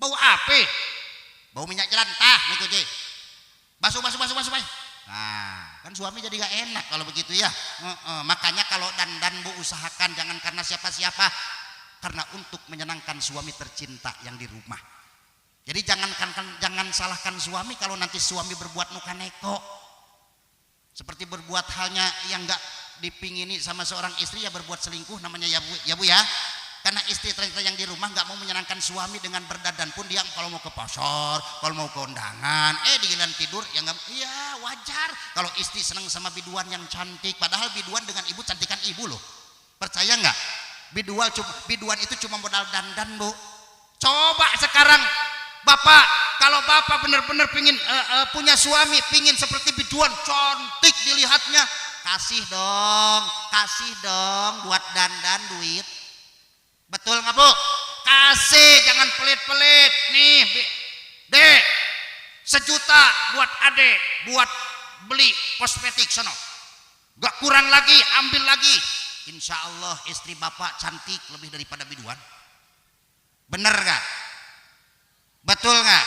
"Bau apa?" "Bau minyak jelantah nih Kuji. Basuh. Nah, kan suami jadi gak enak kalau begitu ya. Makanya kalau dandan Bu usahakan jangan karena siapa-siapa, karena untuk menyenangkan suami tercinta yang di rumah. Jadi jangan salahkan suami kalau nanti suami berbuat nuka neko, seperti berbuat halnya yang gak dipingini sama seorang istri, ya berbuat selingkuh namanya ya Bu ya. Karena istri ternyata yang di rumah nggak mau menyenangkan suami dengan berdandan pun, dia kalau mau ke pasar, kalau mau ke undangan, di giliran tidur ya nggak. Iya wajar kalau istri senang sama biduan yang cantik, padahal biduan dengan ibu cantikan ibu loh. Percaya nggak? Biduan itu cuma modal dandan Bu. Coba sekarang bapak, kalau bapak benar-benar pingin punya suami, pingin seperti biduan cantik dilihatnya, kasih dong buat dandan duit. Betul nggak Bu? Kasih, jangan pelit-pelit. Nih Dek, 1 juta buat Ade, buat beli kosmetik sono. Gak kurang lagi, ambil lagi. insya Allah istri bapak cantik lebih daripada biduan? Bener gak? Betul gak?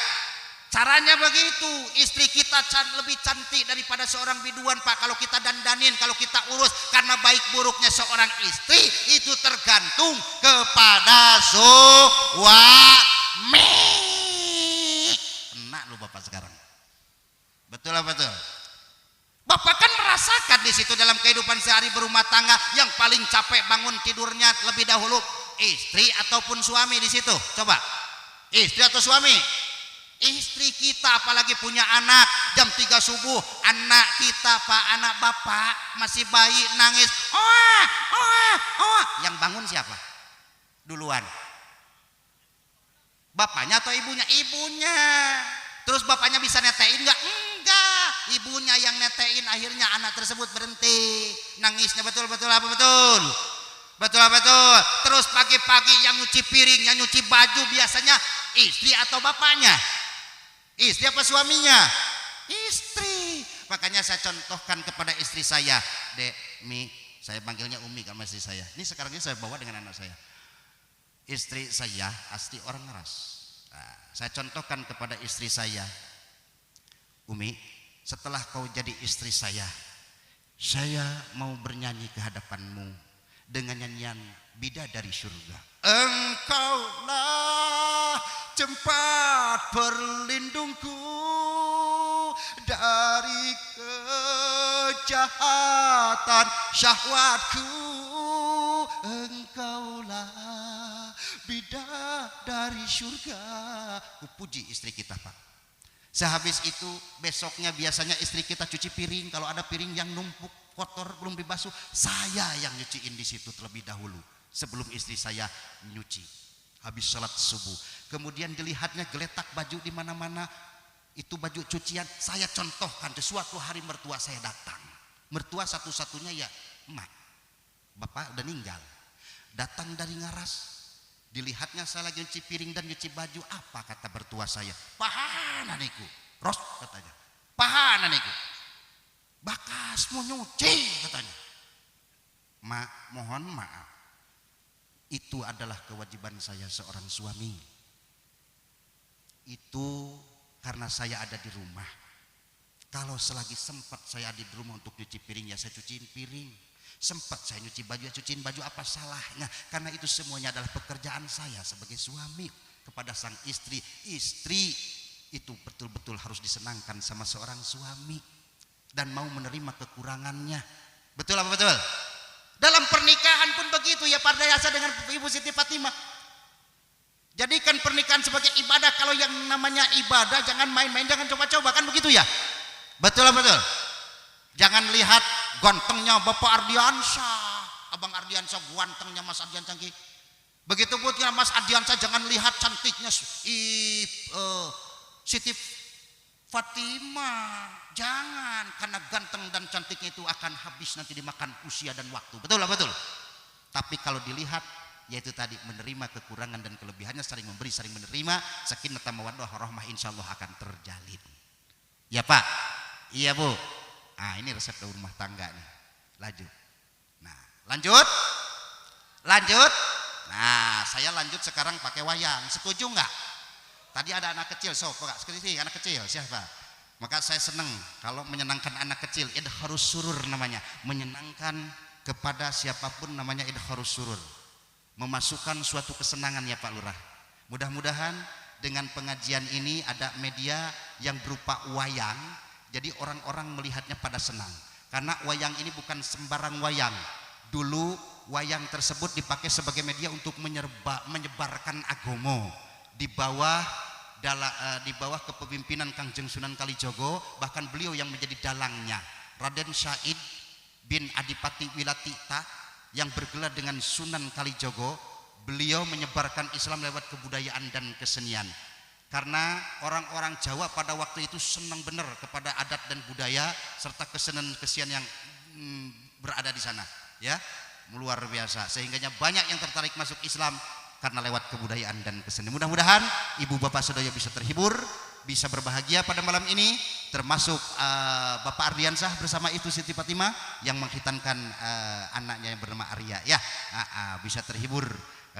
Caranya begitu, istri kita lebih cantik daripada seorang biduan Pak. Kalau kita dandanin, kalau kita urus, karena baik buruknya seorang istri itu tergantung kepada suami. Enak lu bapak sekarang. Betul apa betul? Bapak kan merasakan di situ dalam kehidupan sehari berumah tangga yang paling capek bangun tidurnya lebih dahulu istri ataupun suami di situ. Coba, istri atau suami? Istri kita apalagi punya anak jam 3 subuh, anak kita Pak, anak bapak masih bayi nangis, yang bangun siapa duluan? Bapaknya atau ibunya? Ibunya. Terus bapaknya bisa netein nggak? Enggak, ibunya yang netein, akhirnya anak tersebut berhenti nangisnya. Betul apa betul? Betul apa betul? Terus pagi-pagi yang nyuci piring, yang nyuci baju biasanya istri atau bapaknya? Istri apa suaminya? Istri. Makanya saya contohkan kepada istri saya, Dek, Mi, saya panggilnya Umi sama istri saya. Ini sekarang ini saya bawa dengan anak saya. Istri saya asli orang Ngeras. Nah, saya contohkan kepada istri saya, Umi, setelah kau jadi istri saya mau bernyanyi ke hadapanmu dengan nyanyian Bidadari Surga. Engkaulah tempat berlindungku dari kejahatan syahwatku. Engkaulah bidadari surga. Puji istri kita Pak. Sehabis itu besoknya biasanya istri kita cuci piring. Kalau ada piring yang numpuk kotor belum dibasuh, saya yang nyuciin di situ terlebih dahulu sebelum istri saya nyuci. Habis sholat subuh, kemudian dilihatnya geletak baju di mana-mana, itu baju cucian. Saya contohkan, suatu hari mertua saya datang, mertua satu-satunya ya emak, bapak udah meninggal, datang dari Ngaras, dilihatnya saya lagi nyuci piring dan nyuci baju. Apa kata mertua saya? Pahana niku, Ros katanya, pahana niku, bakas mau nyuci katanya. Mak, mohon maaf, itu adalah kewajiban saya seorang suami. Itu karena saya ada di rumah. Kalau selagi sempat saya ada di rumah untuk nyuci piring, ya saya cuciin piring. Sempat saya nyuci baju, ya cuciin baju. Apa salahnya? Karena itu semuanya adalah pekerjaan saya sebagai suami kepada sang istri. Istri itu betul-betul harus disenangkan sama seorang suami dan mau menerima kekurangannya. Betul apa betul? Dalam pernikahan pun begitu ya Pak Dayasa dengan Ibu Siti Fatimah. Jadikan pernikahan sebagai ibadah. Kalau yang namanya ibadah jangan main-main, jangan coba-coba, kan begitu ya? Betul apa betul? Jangan lihat gantengnya Bapak Ardiansyah, Abang Ardiansyah gantengnya Mas Ardiansyah. Begitu pun Mas Ardiansyah jangan lihat cantiknya Siti Fatimah, jangan, karena ganteng dan cantiknya itu akan habis nanti dimakan usia dan waktu. Betul lah betul. Tapi kalau dilihat, yaitu tadi menerima kekurangan dan kelebihannya, saling memberi, saling menerima, sakinah mawaddah rahmah insyaallah akan terjalin. Ya Pak, iya Bu. Nah ini resep rumah tangga nih. Lanjut. Nah lanjut. Nah saya lanjut sekarang pakai wayang. Setuju nggak? Tadi ada anak kecil, anak kecil siapa? Maka saya senang kalau menyenangkan anak kecil, idharus surur namanya, menyenangkan kepada siapapun namanya idharus surur, memasukkan suatu kesenangan ya Pak Lurah. Mudah-mudahan dengan pengajian ini ada media yang berupa wayang, jadi orang-orang melihatnya pada senang. Karena wayang ini bukan sembarang wayang. Dulu wayang tersebut dipakai sebagai media untuk menyebarkan agama. Di bawah kepemimpinan Kangjeng Sunan Kalijogo, bahkan beliau yang menjadi dalangnya, Raden Syahid bin Adipati Wilatita yang bergelar dengan Sunan Kalijogo. Beliau menyebarkan Islam lewat kebudayaan dan kesenian. Karena orang-orang Jawa pada waktu itu senang benar kepada adat dan budaya serta kesenian yang berada di sana, ya, luar biasa. Sehingganya banyak yang tertarik masuk Islam karena lewat kebudayaan dan kesenian. Mudah-mudahan ibu bapak saudara bisa terhibur, bisa berbahagia pada malam ini. termasuk Bapak Ardiansah bersama Ibu Siti Fatimah yang menghitankan anaknya yang bernama Arya ya. Bisa terhibur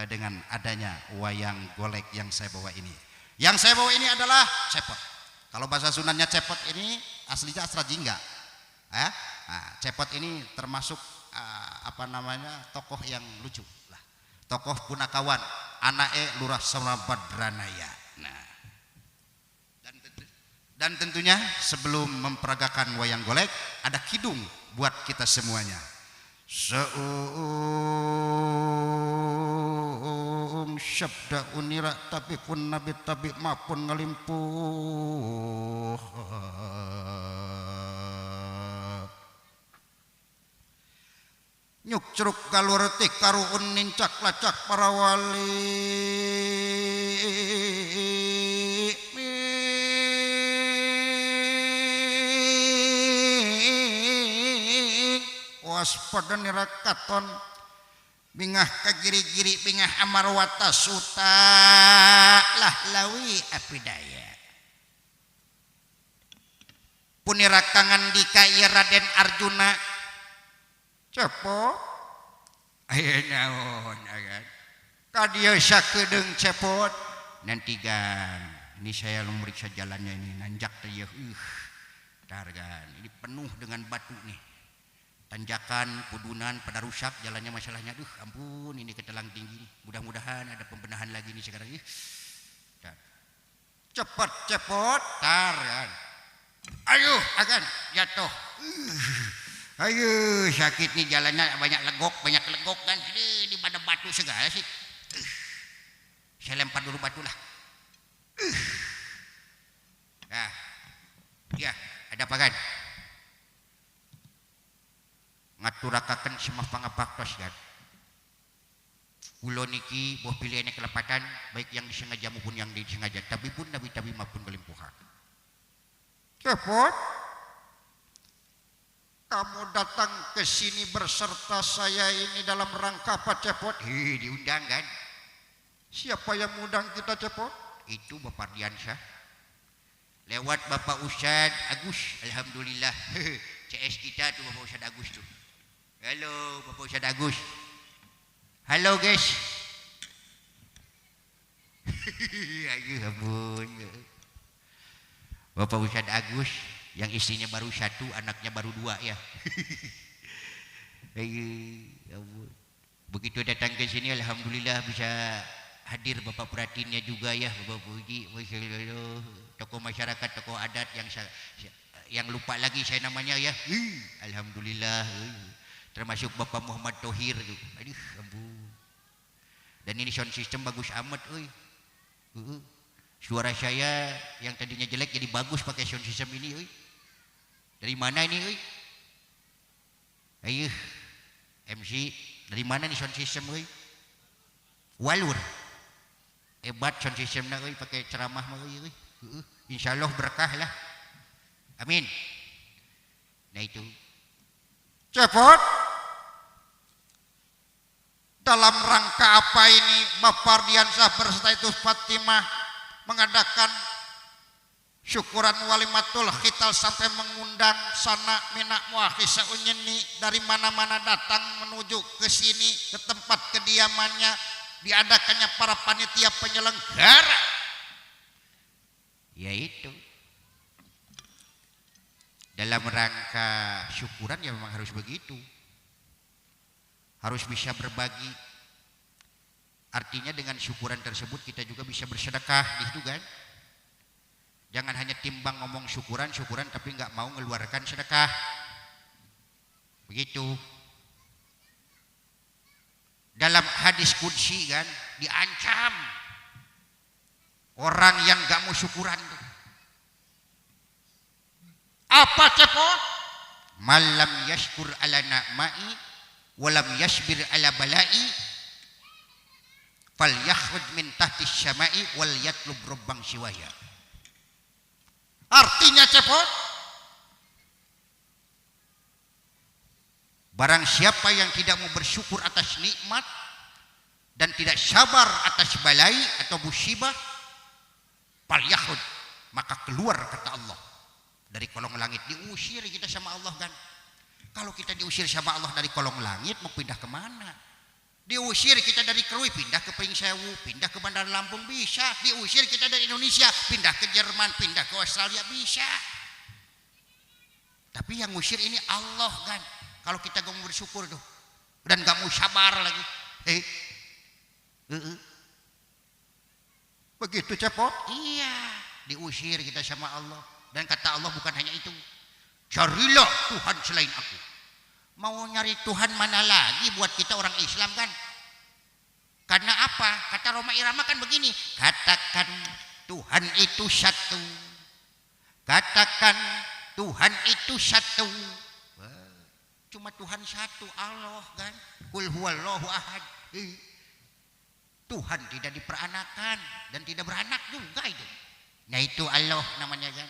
dengan adanya wayang golek yang saya bawa ini. Yang saya bawa ini adalah cepot. Kalau bahasa Sundannya cepot ini aslinya astra jingga. Cepot ini termasuk tokoh yang lucu lah. Tokoh punakawan, anake Lurah Samabadranaya. Nah, dan tentunya sebelum memperagakan wayang golek ada kidung buat kita semuanya. Syabda unira tapi pun nabi tabi mapun ngalimpuh nyuk ceruk galur tikaru nincak lacak para wali waspada nirakaton bingah kagiri-giri bingah amarwata suta lah lawi apidaya punirakangan dikaya Raden Arjuna cepot aya naon agan kadia sakedeung cepot nantigan ini saya meriksa jalannya ini nanjak teh targan ini penuh dengan batu nih tanjakan, pudunan, pada rusak jalannya masalahnya. Aduh ampun ini ketelang tinggi nih. Mudah-mudahan ada pembenahan lagi nih sekarang ini. Cepat cepot tar kan. Ayo akan jatuh. Ayo sakit nih jalannya banyak legok kan. Di pada batu segala sih. Saya lempar dulu batu lah. Nah, ya ada apa kan? Ngaturakaken semah pangapaktos kan. Ulo niki boh pilihannya kelepatan baik yang disengaja maupun yang disengaja tapi pun nabi maupun kelimpuhan. Cepot, kamu datang ke sini berserta saya ini dalam rangka apa Cepot? Diundang kan? Siapa yang mengundang kita Cepot? Itu Bapak Ardiansah. Lewat Bapak Ustad Agus, alhamdulillah. CS kita tuh Bapak Ustad Agus tuh. Halo Bapak Ustad Agus. Halo guys. Ayo ampun. Bapak Ustad Agus yang istrinya baru 1, anaknya baru 2 ya. Ayo ampun. Begitu datang ke sini alhamdulillah bisa hadir Bapak Pratinnya juga ya Bapak Puji. Tokoh masyarakat, tokoh adat yang lupa lagi saya namanya ya. Alhamdulillah. Termasuk Bapak Muhammad Thohir tuh. Aduh ampun. Dan ini sound system bagus amat euy. Suara saya yang tadinya jelek jadi bagus pakai sound system ini euy. Dari mana ini euy? Ayo MC dari mana nih sound system euy? Walur. Hebat sound systemna euy pakai ceramah mah euy. Insyaallah berkah lah. Amin. Nah itu. Cepot. Dalam rangka apa ini Bapak Ardiansah berserta itu Fatimah mengadakan syukuran walimatul khital sampai mengundang sana minak muakhisa unyeni dari mana-mana datang menuju ke sini ke tempat kediamannya diadakannya para panitia penyelenggara yaitu dalam rangka syukuran ya memang harus begitu. Harus bisa berbagi. Artinya dengan syukuran tersebut kita juga bisa bersedekah gitu kan. Jangan hanya timbang ngomong syukuran tapi nggak mau ngeluarkan sedekah. Begitu. Dalam hadis qudsi kan diancam orang yang nggak mau syukuran tuh. Apa Cepot? Malam yashkur ala na'mai walam yasbir ala bala'i fal yakhruj min tahti syama'i wal yatlub rabbang siwaya. Artinya Cepot, barang siapa yang tidak mau bersyukur atas nikmat dan tidak sabar atas balai atau musibah fal yakhruj, maka keluar kata Allah dari kolong langit diusir kita sama Allah kan. Kalau kita diusir sama Allah dari kolong langit mau pindah kemana? Diusir kita dari Krui pindah ke Pringsewu, pindah ke Bandar Lampung bisa. Diusir kita dari Indonesia pindah ke Jerman, pindah ke Australia bisa. Tapi yang ngusir ini Allah kan. Kalau kita gak mau bersyukur tuh dan gak mau sabar lagi, begitu cepot. Iya, diusir kita sama Allah. Dan kata Allah bukan hanya itu, carilah Tuhan selain aku. Mau nyari Tuhan mana lagi buat kita orang Islam kan? Karena apa? Kata Roma Irama kan begini, katakan Tuhan itu satu. Katakan Tuhan itu satu. Cuma Tuhan satu, Allah kan. Qul huwallahu ahad. Tuhan tidak diperanakan dan tidak beranak juga itu. Nah itu Allah namanya kan.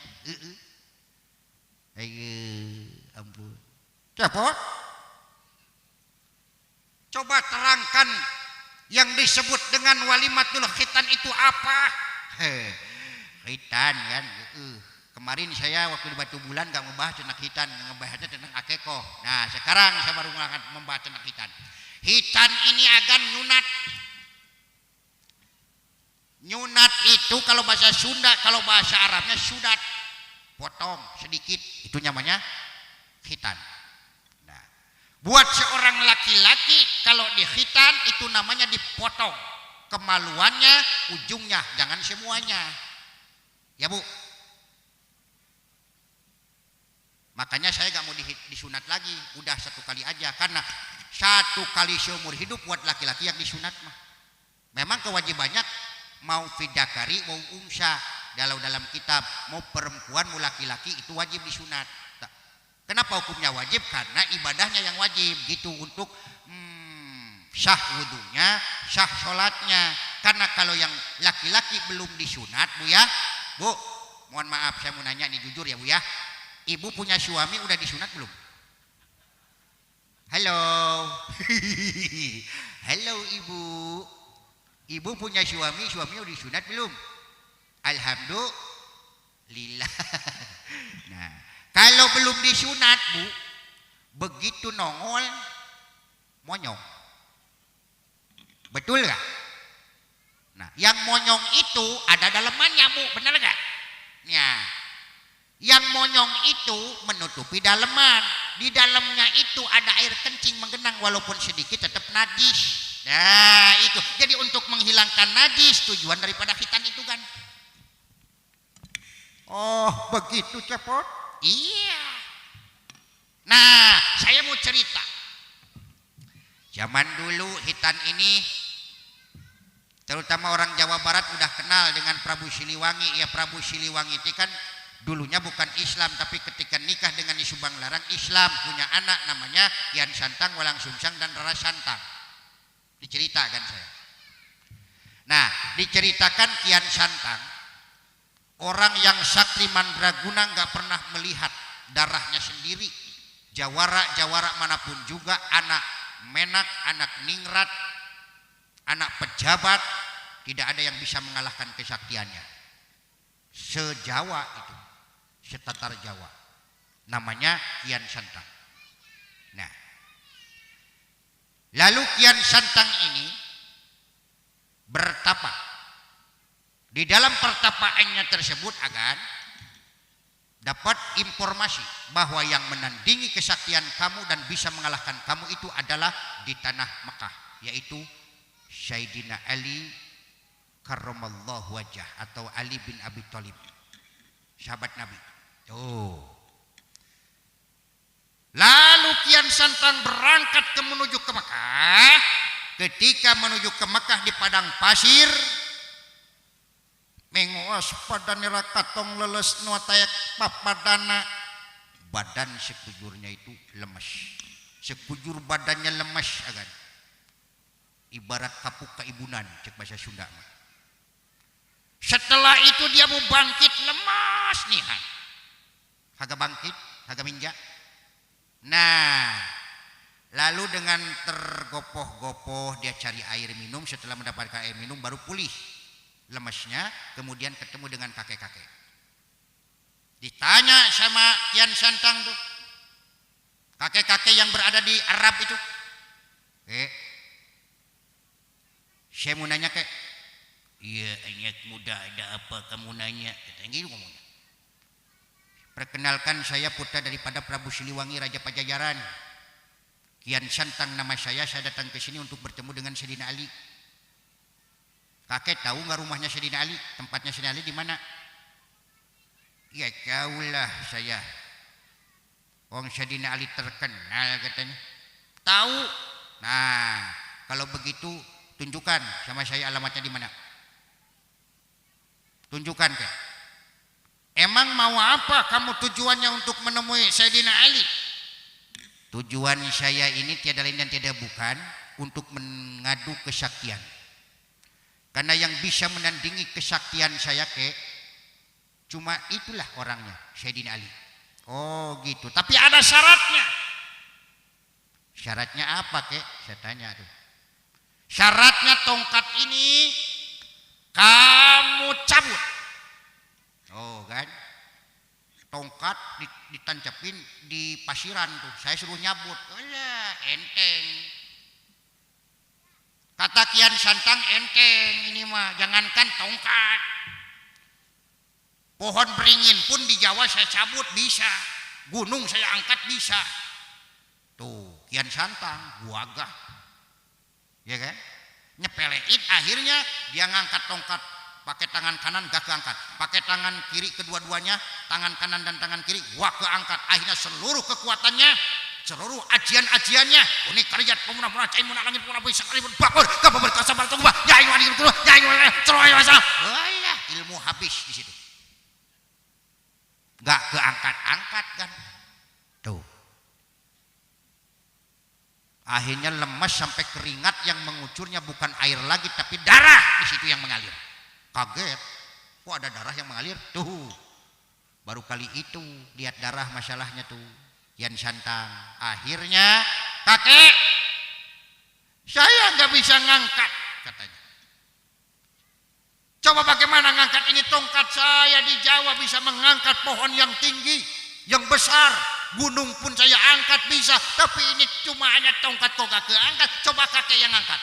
Ampun. Cepot. Coba terangkan yang disebut dengan walimatul khitan itu apa? Khitan kan. Kemarin saya waktu di Batu Bulan gak membahas tentang khitan, ngebahasnya tentang akeko. Nah sekarang saya baru akan membahas tentang khitan. Khitan ini agan nyunat. Nyunat itu kalau bahasa Sunda, kalau bahasa Arabnya sudat, potong sedikit, itu namanya khitan. Nah, buat seorang laki-laki kalau di khitan itu namanya dipotong, kemaluannya, ujungnya, jangan semuanya, ya Bu. Makanya saya gak mau disunat lagi, udah satu kali aja, karena satu kali seumur hidup buat laki-laki yang disunat mah. Memang kewajibannya mau fidakari mau unsa, dalam kitab mau perempuan mau laki-laki itu wajib disunat. Kenapa hukumnya wajib? Karena ibadahnya yang wajib gitu, untuk sah wudunya, sah sholatnya. Karena kalau yang laki-laki belum disunat Bu ya, Bu mohon maaf saya mau nanya nih jujur ya Bu ya, Ibu punya suami udah disunat belum? Halo. Halo Ibu. Ibu punya suami udah disunat belum? Alhamdulillah. Nah, kalau belum disunat Bu, begitu nongol monyong. Betul gak? Nah, yang monyong itu ada dalemannya Bu, benar gak? Ya. Yang monyong itu menutupi daleman. Di dalamnya itu ada air kencing menggenang walaupun sedikit tetap najis. Nah itu, jadi untuk menghilangkan najis tujuan daripada khitan itu kan. Oh begitu Cepot? Iya. Nah saya mau cerita. Zaman dulu khitan ini, terutama orang Jawa Barat udah kenal dengan Prabu Siliwangi. Ya Prabu Siliwangi itu kan dulunya bukan Islam, tapi ketika nikah dengan Nyi Subang Larang Islam, punya anak namanya Kian Santang, Walang Sungsang dan Rara Santang. Diceritakan saya. Nah, diceritakan Kian Santang orang yang sakti mandraguna nggak pernah melihat darahnya sendiri. Jawara manapun juga, anak Menak, anak Ningrat, anak pejabat, tidak ada yang bisa mengalahkan kesaktiannya. Se-Jawa itu, setatar Jawa, namanya Kian Santang. Nah, lalu Kian Santang ini bertapa. Di dalam pertapaannya tersebut akan dapat informasi bahwa yang menandingi kesaktian kamu dan bisa mengalahkan kamu itu adalah di tanah Mekah, yaitu Sayyidina Ali karramallahu wajah atau Ali bin Abi Thalib, sahabat Nabi. Tuh. Lalu Kian Santang berangkat menuju ke Mekah. Ketika menuju ke Mekah di padang pasir, menguas padanira katong leles nuatayak papadana, badan sekujurnya itu lemas. Sekujur badannya lemas agan. Ibarat kapuk keibunan cek bahasa Sunda. Setelah itu dia mau bangkit lemas nih. Haga bangkit, haga minjak. Nah, lalu dengan tergopoh-gopoh dia cari air minum. Setelah mendapatkan air minum baru pulih lemasnya. Kemudian ketemu dengan kakek-kakek. Ditanya sama Kian Santang tuh, kakek-kakek yang berada di Arab itu, saya mau nanya kek. Iya, anak muda, ada apa kamu nanya? Katanya gitu ngomongnya. Perkenalkan, saya putra daripada Prabu Siliwangi, Raja Pajajaran. Kian Santang nama saya datang ke sini untuk bertemu dengan Sayyidina Ali. Kakek tahu nggak rumahnya Sayyidina Ali? Tempatnya Sayyidina Ali di mana? Ya tahulah saya. Wong Sayyidina Ali terkenal katanya. Tahu? Nah, kalau begitu tunjukkan sama saya alamatnya di mana. Tunjukkan kek. Emang mau apa kamu tujuannya untuk menemui Sayyidina Ali? Tujuan saya ini tiada lain dan tiada bukan untuk mengadu kesaktian. Karena yang bisa menandingi kesaktian saya kek, cuma itulah orangnya, Sayyidina Ali. Oh gitu, tapi ada syaratnya. Syaratnya apa kek? Saya tanya tuh. Syaratnya tongkat ini kamu cabut. Oh kan? Tongkat ditancapin di pasiran tuh. Saya suruh nyabut. Alah, enteng. Kata Kian Santang, enteng ini mah, jangankan tongkat. Pohon beringin pun di Jawa saya cabut bisa. Gunung saya angkat bisa. Tuh, Kian Santang, gagah. Ya kan? Nyepelein, akhirnya dia ngangkat tongkat pakai tangan kanan gak keangkat, pakai tangan kiri kedua-duanya, tangan kanan dan tangan kiri gak keangkat. Akhirnya seluruh kekuatannya, seluruh ajian-ajiannya, unik karyat pemunah-pemunah cai munah langit pemunah bisa sekalipun bakor kabar berkasabar tunggu nyai wani itu nyai wani ceroy masa. Wah, ilmu habis di situ. Gak keangkat-angkat kan. Tuh. Akhirnya lemas sampai keringat yang mengucurnya bukan air lagi tapi darah di situ yang mengalir. Kaget, kok ada darah yang mengalir? Tuh, baru kali itu lihat darah masalahnya tuh. Kian Santang, akhirnya kakek, saya nggak bisa ngangkat katanya. Coba bagaimana ngangkat ini tongkat saya di Jawa bisa mengangkat pohon yang tinggi, yang besar, gunung pun saya angkat bisa, tapi ini cuma hanya tongkat kok gak keangkat. Coba kakek yang angkat.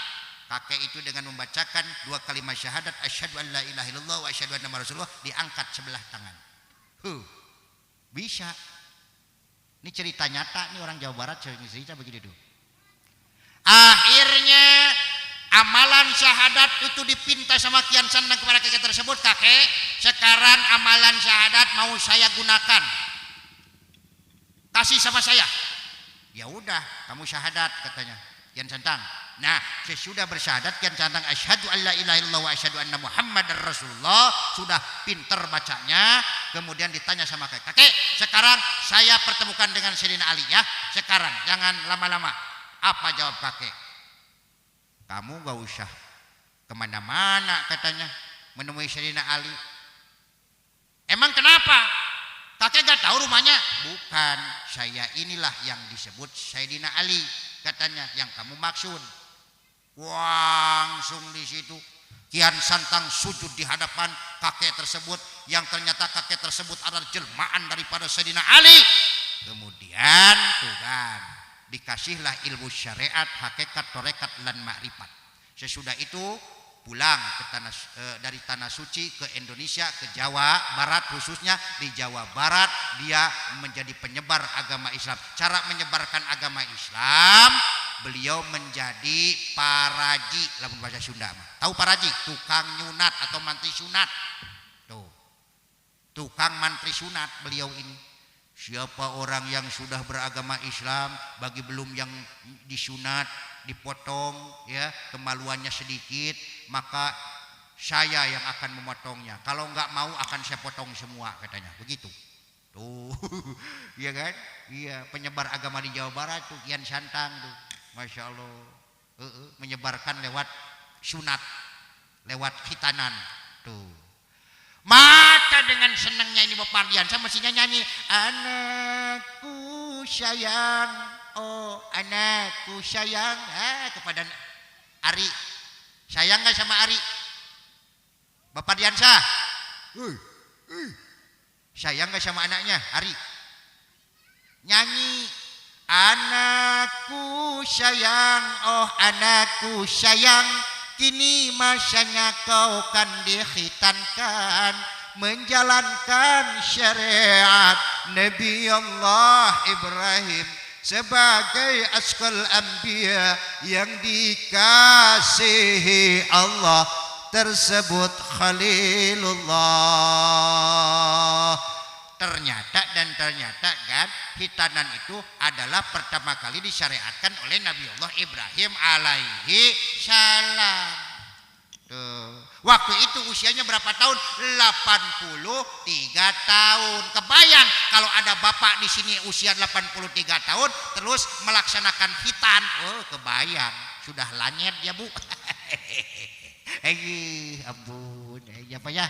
Kakek itu dengan membacakan 2 kalimat syahadat asyhadu an la ilaha illallah wa asyhadu anna muhammadar rasulullah diangkat sebelah tangan. Bisa. Ini cerita nyata nih, orang Jawa Barat cerita begitu tuh. Akhirnya amalan syahadat itu dipinta sama Kian Santang kepada kakek tersebut. Kakek, sekarang amalan syahadat mau saya gunakan. Kasih sama saya. Ya udah, kamu syahadat katanya Kian Santang. Nah, sesudah bersyahadat Kian Santang asyhadu alla ilaha illallah wa asyhadu anna muhammadar rasulullah, sudah pinter bacanya, kemudian ditanya sama kakek. Kakek, sekarang saya pertemukan dengan Sayyidina Ali ya. Sekarang jangan lama-lama. Apa jawab kakek? Kamu gak usah kemana-mana katanya menemui Sayyidina Ali. Emang kenapa? Kakek gak tahu rumahnya? Bukan, saya inilah yang disebut Sayyidina Ali katanya, yang kamu maksud. Langsung di situ Kian Santang sujud di hadapan kakek tersebut, yang ternyata kakek tersebut adalah jelmaan daripada Sayyidina Ali. Kemudian tuh kan dikasihlah ilmu syariat, hakikat, torekat, dan makrifat. Sesudah itu pulang ke dari tanah suci ke Indonesia, ke Jawa Barat, khususnya di Jawa Barat dia menjadi penyebar agama Islam. Cara menyebarkan agama Islam, beliau menjadi paraji, lamun bahasa Sunda. Tahu paraji? Tukang nyunat atau mantri sunat. Tuh. Tukang mantri sunat beliau ini. Siapa orang yang sudah beragama Islam, bagi belum yang disunat, dipotong ya, kemaluannya sedikit, maka saya yang akan memotongnya. Kalau enggak mau akan saya potong semua katanya. Begitu. Tuh. Iya kan? Iya, penyebar agama di Jawa Barat tuh Kian Santang tuh. Masya Allah. Menyebarkan lewat sunat, lewat khitanan. Tuh. Maka dengan senangnya ini Bapak Ardiansyah mestinya nyanyi, anakku sayang, oh anakku sayang, kepada Ari. Sayang gak sama Ari? Bapak Ardiansyah? Sayang gak sama anaknya? Hari nyanyi, anakku sayang, oh anakku sayang, kini masanya kau kan dikhitankan, menjalankan syariat Nabi Allah Ibrahim sebagai asqal anbiya yang dikasihi Allah tersebut Khalilullah. Ternyata kan khitanan itu adalah pertama kali disyariatkan oleh Nabi Allah Ibrahim alaihi salam. Waktu itu usianya berapa tahun? 83 tahun. Kebayang kalau ada bapak di sini usia 83 tahun terus melaksanakan khitan. Oh, kebayang. Sudah lanyet ya, Bu. Ampun. Ya Pak ya.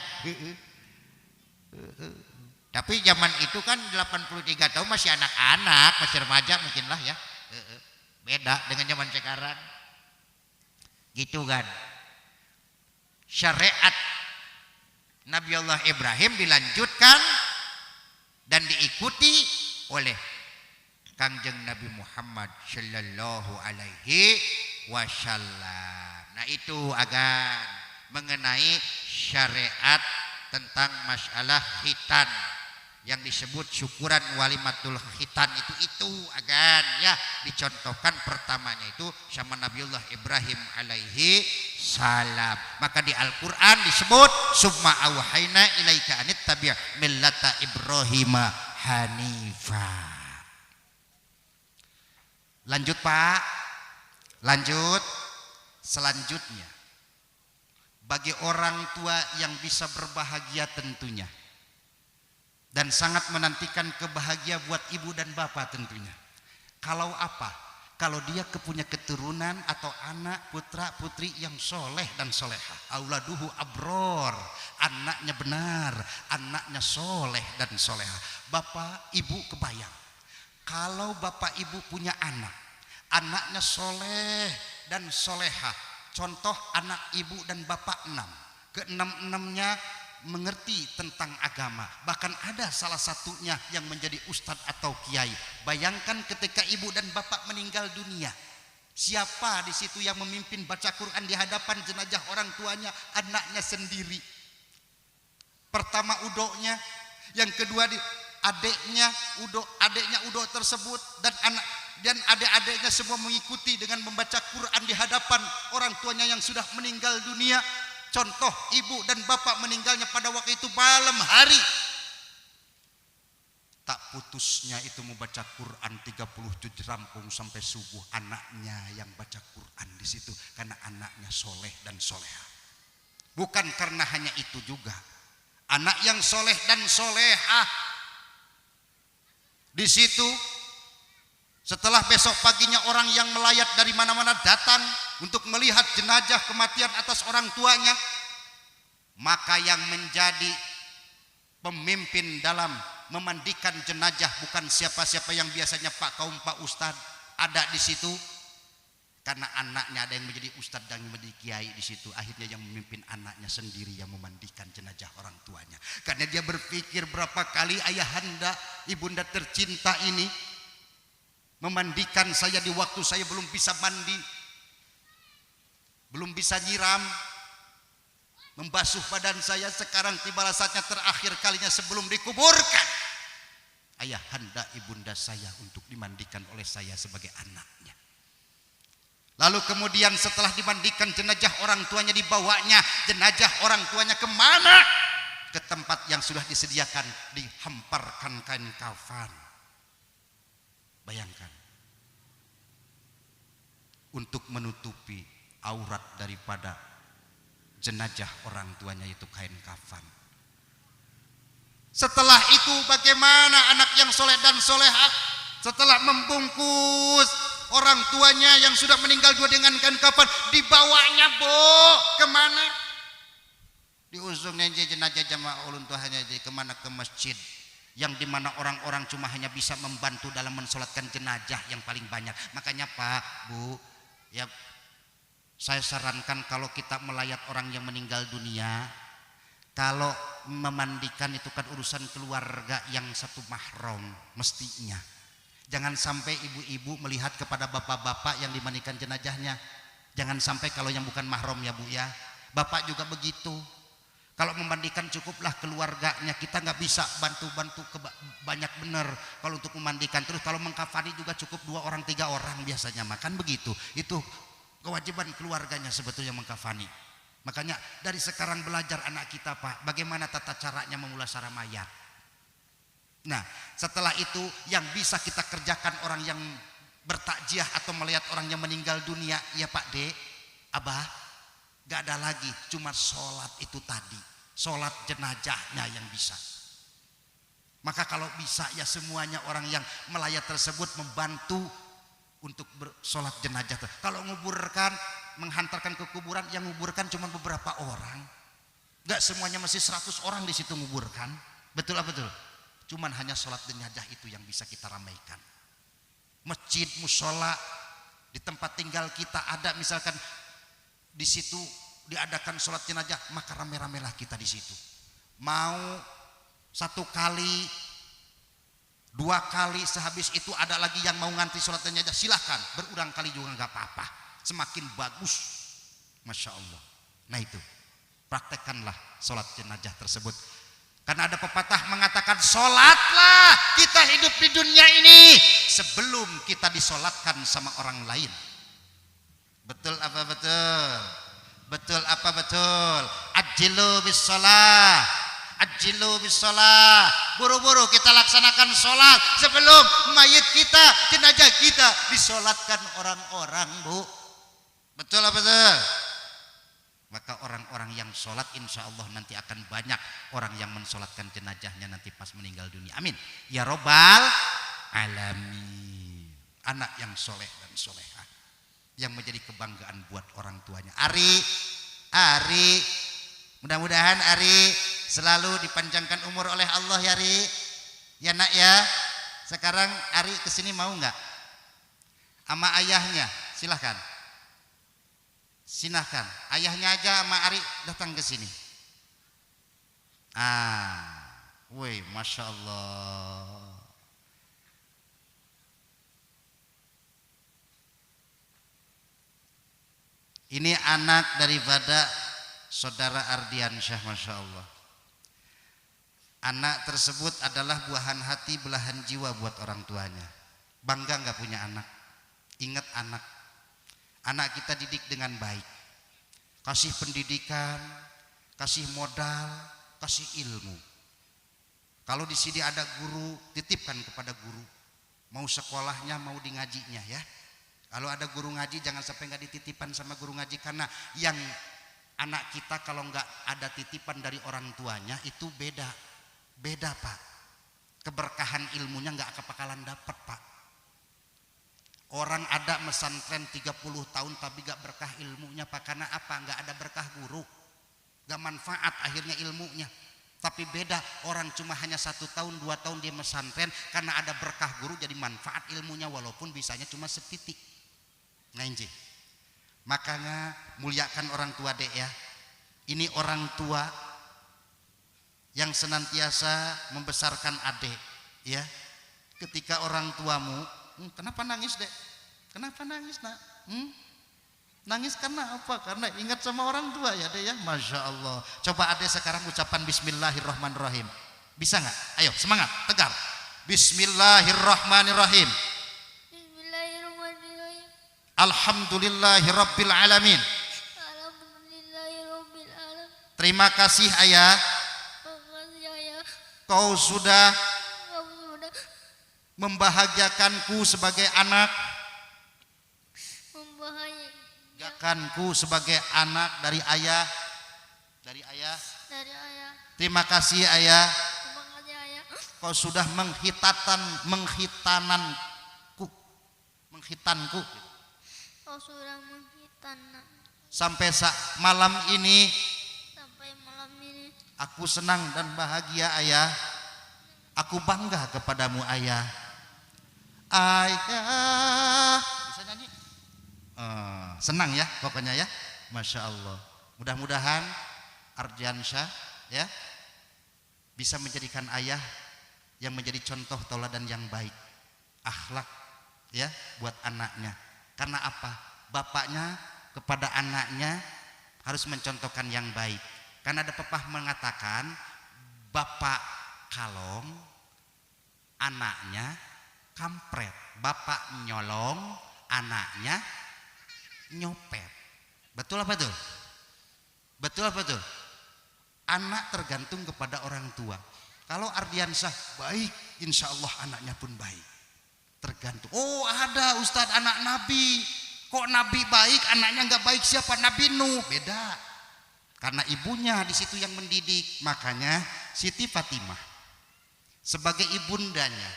Tapi zaman itu kan 83 tahun masih anak-anak, masih remaja mungkin lah ya. Beda dengan zaman sekarang. Gitu kan. Syariat Nabi Allah Ibrahim dilanjutkan dan diikuti oleh Kangjeng Nabi Muhammad sallallahu alaihi wasallam. Nah itu agan mengenai syariat tentang masalah khitan yang disebut syukuran walimatul khitan itu agan ya dicontohkan pertamanya itu sama Nabiullah Ibrahim alaihi salam. Maka di Al-Qur'an disebut summa auhayna ilaika anit tabi' millata Ibrahim hanifa. Lanjut Pak. Lanjut. Selanjutnya bagi orang tua yang bisa berbahagia tentunya dan sangat menantikan kebahagiaan buat ibu dan bapak tentunya. Kalau apa? Kalau dia punya keturunan atau anak putra putri yang soleh dan soleha. Auladuhu abror, anaknya benar, anaknya soleh dan soleha. Bapak ibu kebayang, kalau bapak ibu punya anak, anaknya soleh dan soleha. Contoh anak ibu dan bapak 6, keenam-enamnya mengerti tentang agama, bahkan ada salah satunya yang menjadi ustadz atau kiai. Bayangkan ketika ibu dan bapak meninggal dunia, siapa di situ yang memimpin baca Quran di hadapan jenazah orang tuanya? Anaknya sendiri. Pertama udoknya, yang kedua adiknya udok tersebut dan adik-adiknya semua mengikuti dengan membaca Quran di hadapan orang tuanya yang sudah meninggal dunia. Contoh ibu dan bapak meninggalnya pada waktu itu malam hari. Tak putusnya itu membaca Quran 37 rampung sampai subuh. Anaknya yang baca Quran di situ karena anaknya soleh dan soleha. Bukan karena hanya itu juga. Anak yang soleh dan solehah di situ. Setelah besok paginya orang yang melayat dari mana-mana datang untuk melihat jenazah kematian atas orang tuanya, maka yang menjadi pemimpin dalam memandikan jenazah bukan siapa-siapa yang biasanya Pak Ustadz ada di situ, karena anaknya ada yang menjadi ustadz dan menjadi kiai di situ. Akhirnya yang memimpin anaknya sendiri yang memandikan jenazah orang tuanya, karena dia berpikir berapa kali ayahanda ibunda tercinta ini memandikan saya di waktu saya belum bisa mandi, belum bisa nyiram, membasuh badan saya. Sekarang tibalah saatnya terakhir kalinya sebelum dikuburkan, ayahanda ibunda saya untuk dimandikan oleh saya sebagai anaknya. Lalu kemudian setelah dimandikan jenazah orang tuanya, dibawanya jenazah orang tuanya kemana? Ke tempat yang sudah disediakan, dihamparkan kain kafan. Bayangkan, untuk menutupi aurat daripada jenazah orang tuanya itu kain kafan. Setelah itu bagaimana anak yang soleh dan solehah? Setelah membungkus orang tuanya yang sudah meninggal dua dengan kain kafan, dibawanya kemana? Diusungnya jenazah jamaah ulun tuanya kemana? Ke masjid, yang dimana orang-orang cuma hanya bisa membantu dalam mensolatkan jenazah yang paling banyak. Makanya Pak, Bu, ya saya sarankan kalau kita melayat orang yang meninggal dunia, Kalau memandikan itu kan urusan keluarga yang satu mahram mestinya. Jangan sampai ibu-ibu melihat kepada bapak-bapak yang dimandikan jenazahnya. Jangan sampai kalau yang bukan mahram ya Bu ya. Bapak juga begitu. Kalau memandikan cukuplah keluarganya, kita nggak bisa bantu-bantu banyak benar kalau untuk memandikan. Terus kalau mengkafani juga cukup 2 orang 3 orang biasanya, makan begitu. Itu kewajiban keluarganya sebetulnya mengkafani. Makanya dari sekarang belajar anak kita Pak, bagaimana tata caranya memulasara mayat. Nah setelah itu yang bisa kita kerjakan orang yang bertakjiah atau melihat orang yang meninggal dunia, ya Pak D, Abah, gak ada lagi, cuma sholat itu tadi. Sholat jenazahnya yang bisa. Maka kalau bisa ya semuanya orang yang melayat tersebut membantu untuk sholat jenazah. Kalau nguburkan, menghantarkan ke kuburan, yang nguburkan cuma beberapa orang. Gak semuanya masih 100 orang di situ nguburkan. Betul apa betul? Cuman hanya sholat jenazah itu yang bisa kita ramaikan. Masjid, musola, di tempat tinggal kita ada misalkan di situ diadakan sholat jenazah, maka rame-ramelah kita di situ. Mau 1 kali, 2 kali, sehabis itu ada lagi yang mau ngantri sholat jenazah, silahkan berulang kali juga nggak apa-apa, semakin bagus, masya Allah. Nah itu praktekkanlah sholat jenazah tersebut, karena ada pepatah mengatakan sholatlah kita hidup di dunia ini sebelum kita disolatkan sama orang lain. Betul apa betul? Betul apa betul? Ajilu bis shalah, ajilu bis shalah. Buru-buru kita laksanakan sholat sebelum mayit kita, jenazah kita disolatkan orang-orang Bu. Betul apa betul? Maka orang-orang yang sholat insya Allah nanti akan banyak orang yang mensolatkan jenazahnya nanti pas meninggal dunia. Amin ya robbal alamin. Anak yang soleh dan solehah yang menjadi kebanggaan buat orang tuanya. Ari, mudah-mudahan Ari selalu dipanjangkan umur oleh Allah ya Ari. Ya nak ya. Sekarang Ari kesini mau nggak? Sama ayahnya, silahkan. Silahkan. Ayahnya aja sama Ari datang ke sini. Woi, masya Allah. Ini anak daripada saudara Ardiansyah, masya Allah. Anak tersebut adalah buahan hati, belahan jiwa buat orang tuanya. Bangga nggak punya anak. Ingat anak. Anak kita didik dengan baik. Kasih pendidikan, kasih modal, kasih ilmu. Kalau di sini ada guru, titipkan kepada guru. Mau sekolahnya, mau di ngajinya ya. Kalau ada guru ngaji jangan sampai nggak dititipan sama guru ngaji, karena yang anak kita kalau nggak ada titipan dari orang tuanya itu beda Pak. Keberkahan ilmunya nggak kepakalan dapat Pak. Orang ada mesantren 30 tahun tapi nggak berkah ilmunya Pak. Karena apa? Nggak ada berkah guru, nggak manfaat akhirnya ilmunya. Tapi beda orang cuma hanya 1 tahun 2 tahun dia mesantren, karena ada berkah guru jadi manfaat ilmunya walaupun bisanya cuma setitik. Nah ini makanya muliakan orang tua dek ya. Ini orang tua yang senantiasa membesarkan adik ya. Ketika orang tuamu, kenapa nangis dek? Kenapa nangis nak? Nangis karena apa? Karena ingat sama orang tua ya dek ya. Masya Allah. Coba adek sekarang ucapan Bismillahirrahmanirrahim. Bisa nggak? Ayo semangat, tegar. Bismillahirrahmanirrahim. Alhamdulillahirabbil alamin. Terima kasih ayah. Kau sudah membahagiakanku sebagai anak. Membahagiakanku sebagai anak dari ayah. Dari ayah. Terima kasih ayah. Kau sudah menghitananku. Kau sudah menghitan sampai malam ini. Aku senang dan bahagia ayah. Aku bangga kepadamu ayah. Ayah. Bisa nyanyi? Senang ya pokoknya ya. Masya Allah. Mudah-mudahan Ardiansyah ya, bisa menjadikan ayah yang menjadi contoh tauladan yang baik, akhlak ya buat anaknya. Karena apa? Bapaknya kepada anaknya harus mencontohkan yang baik. Karena ada pepatah mengatakan bapak kalong, anaknya kampret. Bapak nyolong, anaknya nyopet. Betul apa tuh? Betul apa tuh? Anak tergantung kepada orang tua. Kalau Ardiansyah baik, insya Allah anaknya pun baik. Tergantung. Oh ada Ustadz anak Nabi. Kok Nabi baik, anaknya nggak baik, siapa? Nabi Nuh. Beda. Karena ibunya di situ yang mendidik. Makanya Siti Fatimah sebagai ibundanya,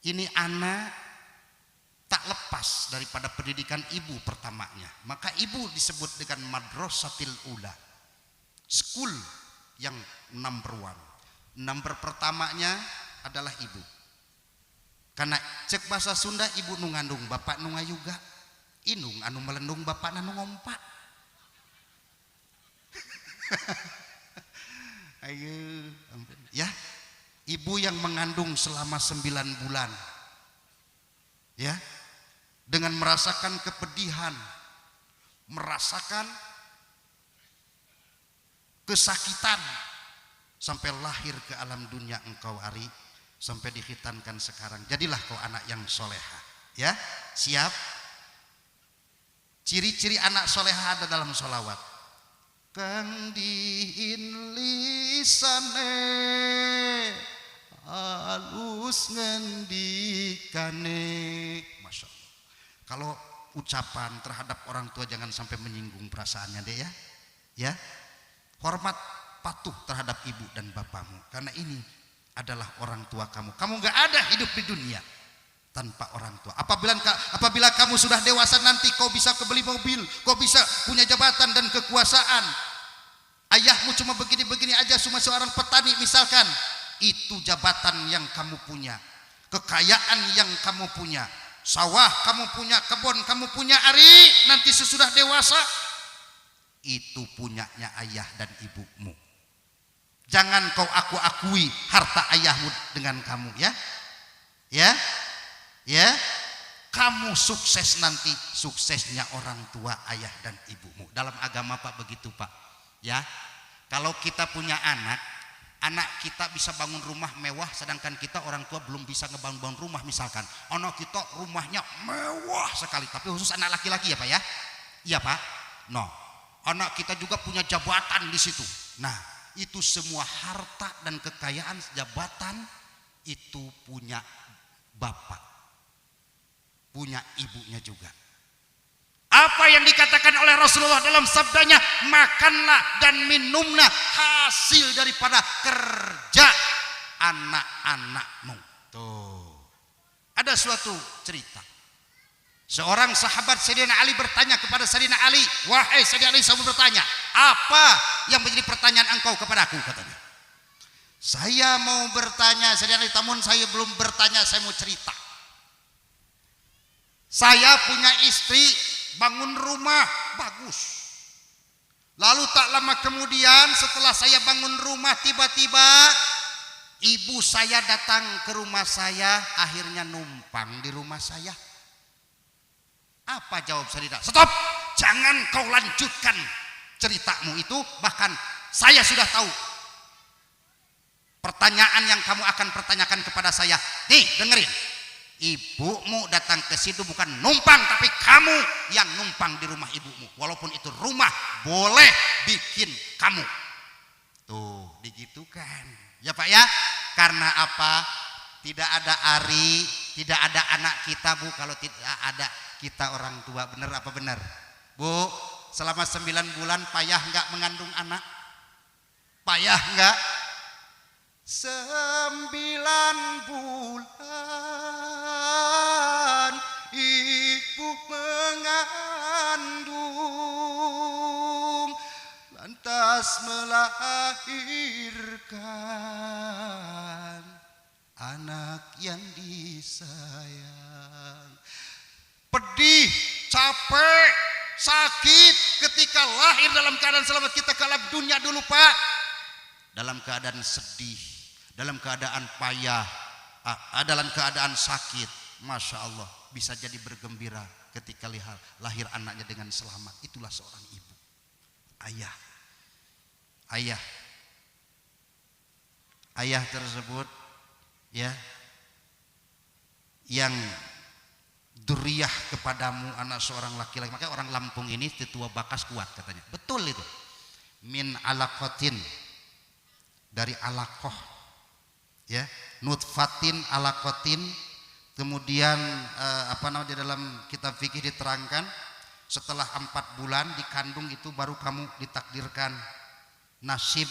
ini anak tak lepas daripada pendidikan ibu pertamanya. Maka ibu disebut dengan madrasatil ula, school yang number one. Number pertamanya adalah ibu. Karena cek bahasa Sunda ibu nu ngandung bapak nu ngayuga, indung anu melendung bapak anu ngompak. Ayo, ya, ibu yang mengandung selama 9 bulan, ya, dengan merasakan kepedihan, merasakan kesakitan, sampai lahir ke alam dunia engkau Ari, sampai dikhitankan sekarang. Jadilah kau anak yang soleha, ya, siap. Ciri-ciri anak soleha ada dalam sholawat. Kang diin lisane halus ngendikane. Masya Allah. Kalau ucapan terhadap orang tua jangan sampai menyinggung perasaannya deh ya. Ya, hormat patuh terhadap ibu dan bapakmu, karena ini adalah orang tua kamu. Kamu gak ada hidup di dunia tanpa orang tua. Apabila kamu sudah dewasa nanti, kau bisa kebeli mobil, kau bisa punya jabatan dan kekuasaan. Ayahmu cuma begini-begini aja, cuma seorang petani misalkan. Itu jabatan yang kamu punya, kekayaan yang kamu punya, sawah kamu punya, kebun kamu punya. Ari nanti sesudah dewasa, itu punyanya ayah dan ibumu. Jangan kau akui harta ayahmu dengan kamu, ya. Ya. Ya. Kamu sukses nanti, suksesnya orang tua, ayah dan ibumu. Dalam agama Pak begitu, Pak. Ya. Kalau kita punya anak kita bisa bangun rumah mewah, sedangkan kita orang tua belum bisa ngebangun rumah misalkan. Anak kita rumahnya mewah sekali, tapi khusus anak laki-laki ya Pak ya. Iya Pak. No. Anak kita juga punya jabatan di situ. Nah, itu semua harta dan kekayaan jabatan itu punya bapak, punya ibunya juga. Apa yang dikatakan oleh Rasulullah dalam sabdanya, makanlah dan minumlah hasil daripada kerja anak-anakmu. Tuh. Ada suatu cerita. Seorang sahabat Sayyidina Ali bertanya kepada Sayyidina Ali, wahai Sayyidina Ali, saya bertanya, apa yang menjadi pertanyaan engkau kepada aku, katanya. Saya mau bertanya Sayyidina Ali, namun saya belum bertanya, saya mau cerita. Saya punya istri, bangun rumah bagus. Lalu tak lama kemudian setelah saya bangun rumah, tiba-tiba ibu saya datang ke rumah saya, akhirnya numpang di rumah saya. Apa jawab Sayyidina? Stop, jangan kau lanjutkan ceritamu itu, bahkan saya sudah tahu pertanyaan yang kamu akan pertanyakan kepada saya. Nih dengerin, ibumu datang ke situ bukan numpang, tapi kamu yang numpang di rumah ibumu, walaupun itu rumah boleh bikin kamu. Tuh digitukan ya Pak ya. Karena apa? Tidak ada Ari, tidak ada anak kita Bu, kalau tidak ada kita orang tua. Bener apa bener Bu? Selama 9 bulan payah enggak mengandung anak? Payah enggak? 9 bulan ibu mengandung, lantas melahirkan anak yang disayang. Pedih, capek, sakit ketika lahir dalam keadaan selamat. Kita ke alam dunia dulu Pak, dalam keadaan sedih, dalam keadaan payah, dalam keadaan sakit, Masya Allah bisa jadi bergembira ketika lahir anaknya dengan selamat. Itulah seorang ibu, ayah tersebut ya, yang duriyah kepadamu anak seorang laki-laki. Makanya orang Lampung ini tetua bakas kuat katanya. Betul itu. Min alaqatin, dari alaqoh ya, nutfatin alaqatin. Kemudian di dalam kitab fikih diterangkan setelah 4 bulan dikandung itu baru kamu ditakdirkan nasib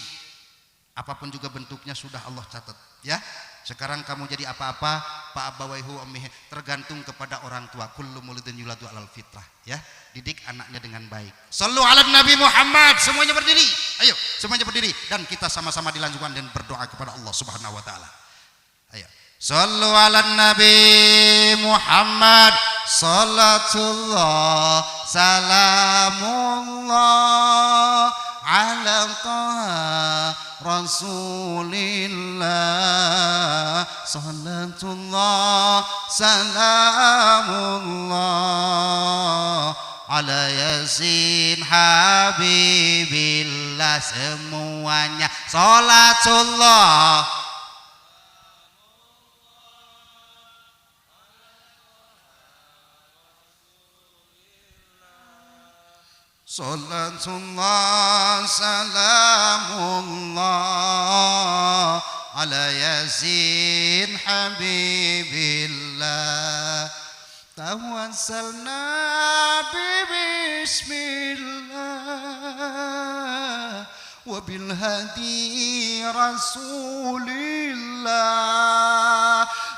apapun juga bentuknya sudah Allah catat ya. Sekarang kamu jadi apa-apa, Pak abawaihu ummihi, tergantung kepada orang tua. Kullu mauludin yuladu alal fitrah ya. Didik anaknya dengan baik. Shallu ala Nabi Muhammad. Semuanya berdiri. Ayo, semuanya berdiri dan kita sama-sama dilanjutkan dan berdoa kepada Allah Subhanahu wa taala. Ayo. Shallu ala Nabi Muhammad. Salatullah salamullah ala taha Rasulillah. Salatullah salamullah ala yasin habibillah. Semuanya salatullah salatullah salamullah ala yasin habibillah. Tawassalna bismillah wa bil hadi rasulillah.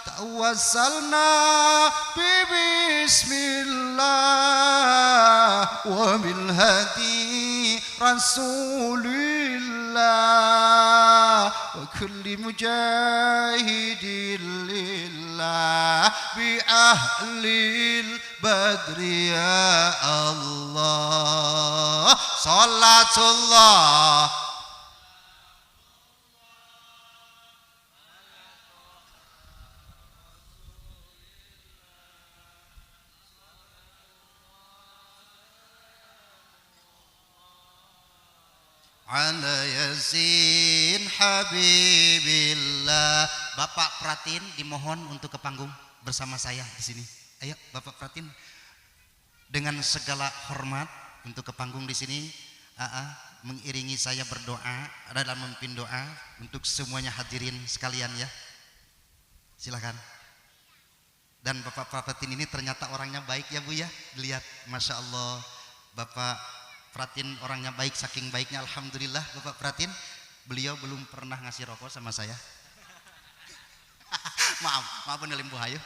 Tawassalna bismillah wa bil hadi rasulillah wa kulli mujahidin lillah bi ahlil badri ya Allah. Salatullah ala yasin habibillah. Bapak Pratin dimohon untuk ke panggung bersama saya di sini. Ayo Bapak Pratin dengan segala hormat untuk ke panggung di sini. Mengiringi saya berdoa dalam memimpin doa untuk semuanya hadirin sekalian ya. Silakan. Dan Bapak Pratin ini ternyata orangnya baik ya Bu ya. Dilihat, Masya Allah, Bapak Pratin orangnya baik, saking baiknya alhamdulillah Bapak Pratin. Beliau belum pernah ngasih rokok sama saya. maaf bener Bu Hayu.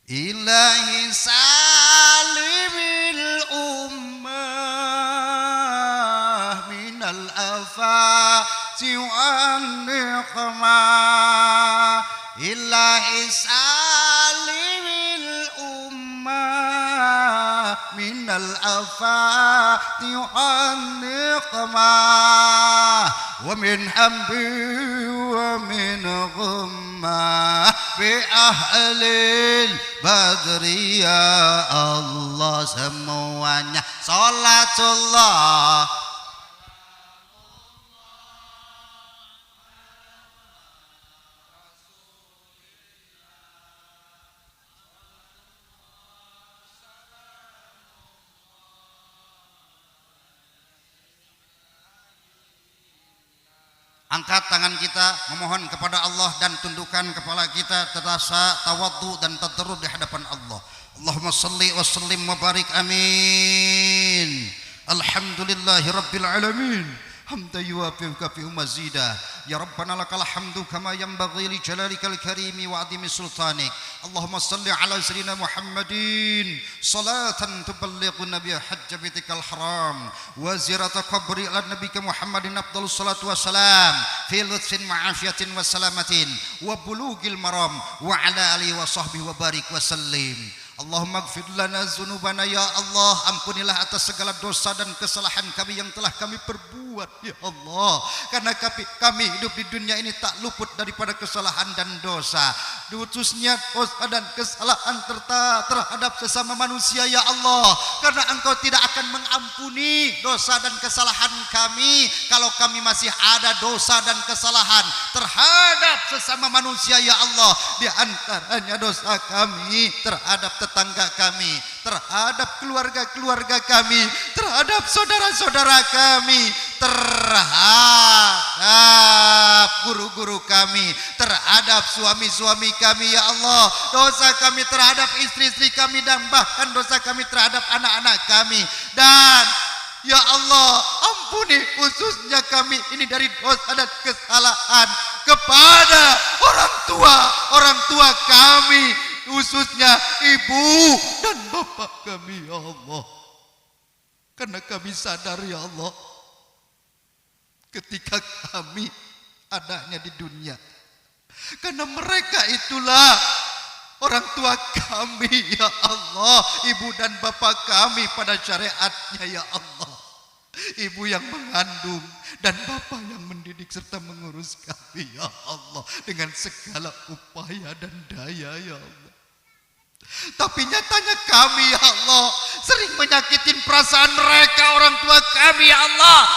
Ilahi salimil ummah minal afati wan niqmah. Ilahi salimil ummah minal afati wan niqmah wa min hambi wa min ghammah bi ahlil badri ya Allah. Semuanya salatullah Angkat tangan kita memohon kepada Allah dan tundukkan kepala kita terasa tawadhu dan tadarrur di hadapan Allah. Allahumma salli wa sallim wa barik amin. Alhamdulillahi rabbil alamin. Hamdan yuwafi kafi mazida. Ya Rabbana lakal hamdu kama yanbaghi li jalalika al-karimi wa adimi sultanik. Allahumma salli ala sayyidina Muhammadin salatan tuballighuna biha hajja baitikal haram wa ziyarata qabri ala nabiyika Muhammadin afdhalus salatu wassalam fi lutfin ma'afiyatin wa salamatin wa bulughil maram wa ala alihi wa sahbihi wa barik wa sallim. Allahumma ighfir lana dzunubana ya Allah, ampunilah atas segala dosa dan kesalahan kami yang telah kami perbuat ya Allah, karena kami hidup di dunia ini tak luput daripada kesalahan dan dosa, khususnya dosa dan kesalahan terhadap sesama manusia ya Allah, karena Engkau tidak akan mengampuni dosa dan kesalahan kami kalau kami masih ada dosa dan kesalahan terhadap sesama manusia ya Allah, di antaranya dosa kami terhadap tetangga kami, terhadap keluarga-keluarga kami, terhadap saudara-saudara kami, terhadap guru-guru kami, terhadap suami-suami kami ya Allah, dosa kami terhadap istri-istri kami, dan bahkan dosa kami terhadap anak-anak kami. Dan ya Allah, ampuni khususnya kami ini dari dosa dan kesalahan kepada orang tua kami, khususnya ibu dan bapak kami ya Allah, karena kami sadar ya Allah, ketika kami adanya di dunia, karena mereka itulah orang tua kami ya Allah, ibu dan bapak kami pada syariatnya ya Allah, ibu yang mengandung dan bapak yang mendidik serta mengurus kami ya Allah dengan segala upaya dan daya ya Allah. Tapi nyatanya kami ya Allah sering menyakitin perasaan mereka, orang tua kami ya Allah,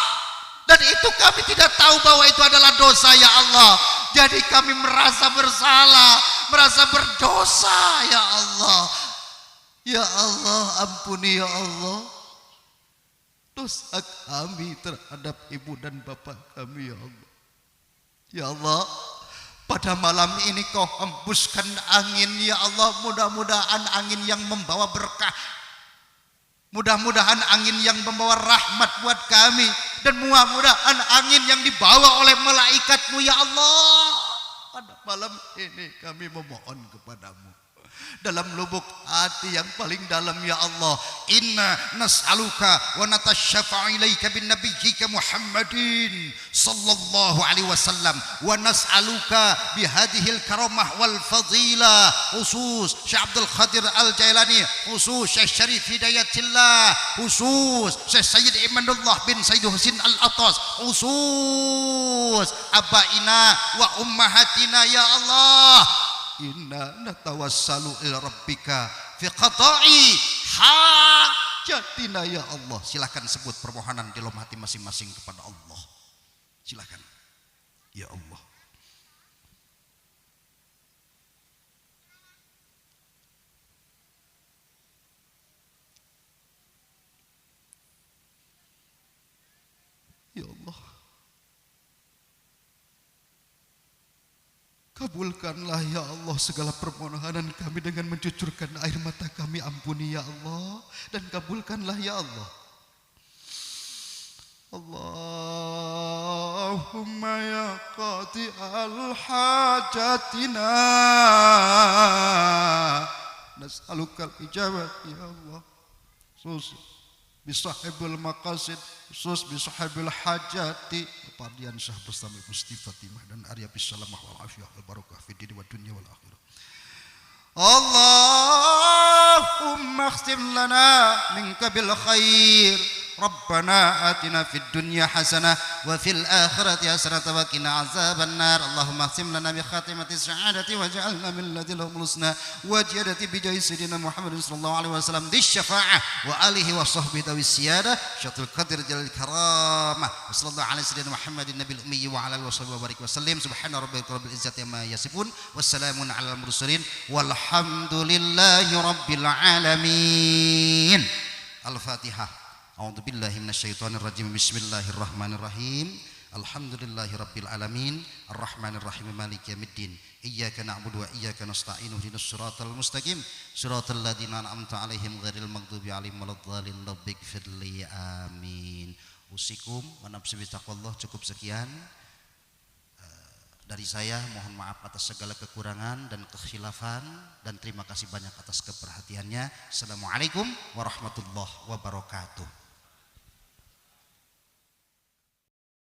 dan itu kami tidak tahu bahwa itu adalah dosa ya Allah. Jadi kami merasa bersalah, merasa berdosa ya Allah. Ya Allah, ampuni ya Allah dosa kami terhadap ibu dan bapak kami ya Allah. Ya Allah, pada malam ini Kau hembuskan angin ya Allah, mudah-mudahan angin yang membawa berkah, mudah-mudahan angin yang membawa rahmat buat kami, dan mudah-mudahan angin yang dibawa oleh malaikat-Mu ya Allah. Pada malam ini kami memohon kepadamu dalam lubuk hati yang paling dalam ya Allah, inna nas'aluka wa natasyafa'u ilaika bin nabiyyika Muhammadin sallallahu alaihi wasallam, wa nas'aluka bihadhil karamah wal fadilah khusus Syekh Abdul Qadir Al-Jailani, khusus Syekh Syarif Hidayatillah, khusus Syekh Sayyid Imanullah bin Sayyid Husin Al-Atas, khusus abaina wa ummahatina ya Allah, inna natawassalu ila rabbika fi qada'i hajatina ya Allah. Silakan sebut permohonan di dalam hati masing-masing kepada Allah. Silakan ya Allah. Ya Allah, kabulkanlah ya Allah segala permohonan kami dengan mencucurkan air mata kami. Ampuni ya Allah, dan kabulkanlah ya Allah. Allahumma ya qadi al-hajatina nas'alukal ijabah ya Allah, sus bisahibul maqasid, sus bisahibil hajati, Pardian Syah bersama Gusti Fatimah dan Arya bisalamah wal afiyah wal barakah fid din wad dunya wal akhirah. Allahumma khtim lana minka bil khair, Rabbana atina fid dunya hasanah wa fil akhirati hasanah wa qina azaban nar. Allahumma khtim lana bi khatimati sa'adati waj'alna min ladunka husna wajadati bi jahi sayyidina Muhammadin sallallahu alaihi wasallam di syafa'ah wa alihi wa sahbihi tawis siyadah syatul qadir jalil karamah wa sallallahu alaihi sayyidina Muhammadin nabil ummi wa ala alihi wa sahbihi wa barik wa sallim. Subhana rabbika rabbil izzati amma yasifun wassalamun alal mursalin walhamdulillahi rabbil alamin. Al-Fatihah. A'udzu billahi minasyaitonir rajim. Bismillahirrahmanirrahim. Alhamdulillahi rabbil alamin. Arrahmanir rahim. Maliki yaumiddin. Iyyaka na'budu wa iyyaka nasta'in. Ihdinas siratal mustaqim. Siratal ladzina an'amta 'alaihim ghairil maghdubi 'alaihim waladdallin. Rabbighfirli. Amin. Usikum wa nafsi bitaqwallah. Cukup sekian dari saya. Mohon maaf atas segala kekurangan dan kekhilafan, dan terima kasih banyak atas keperhatiannya. Assalamualaikum warahmatullahi wabarakatuh.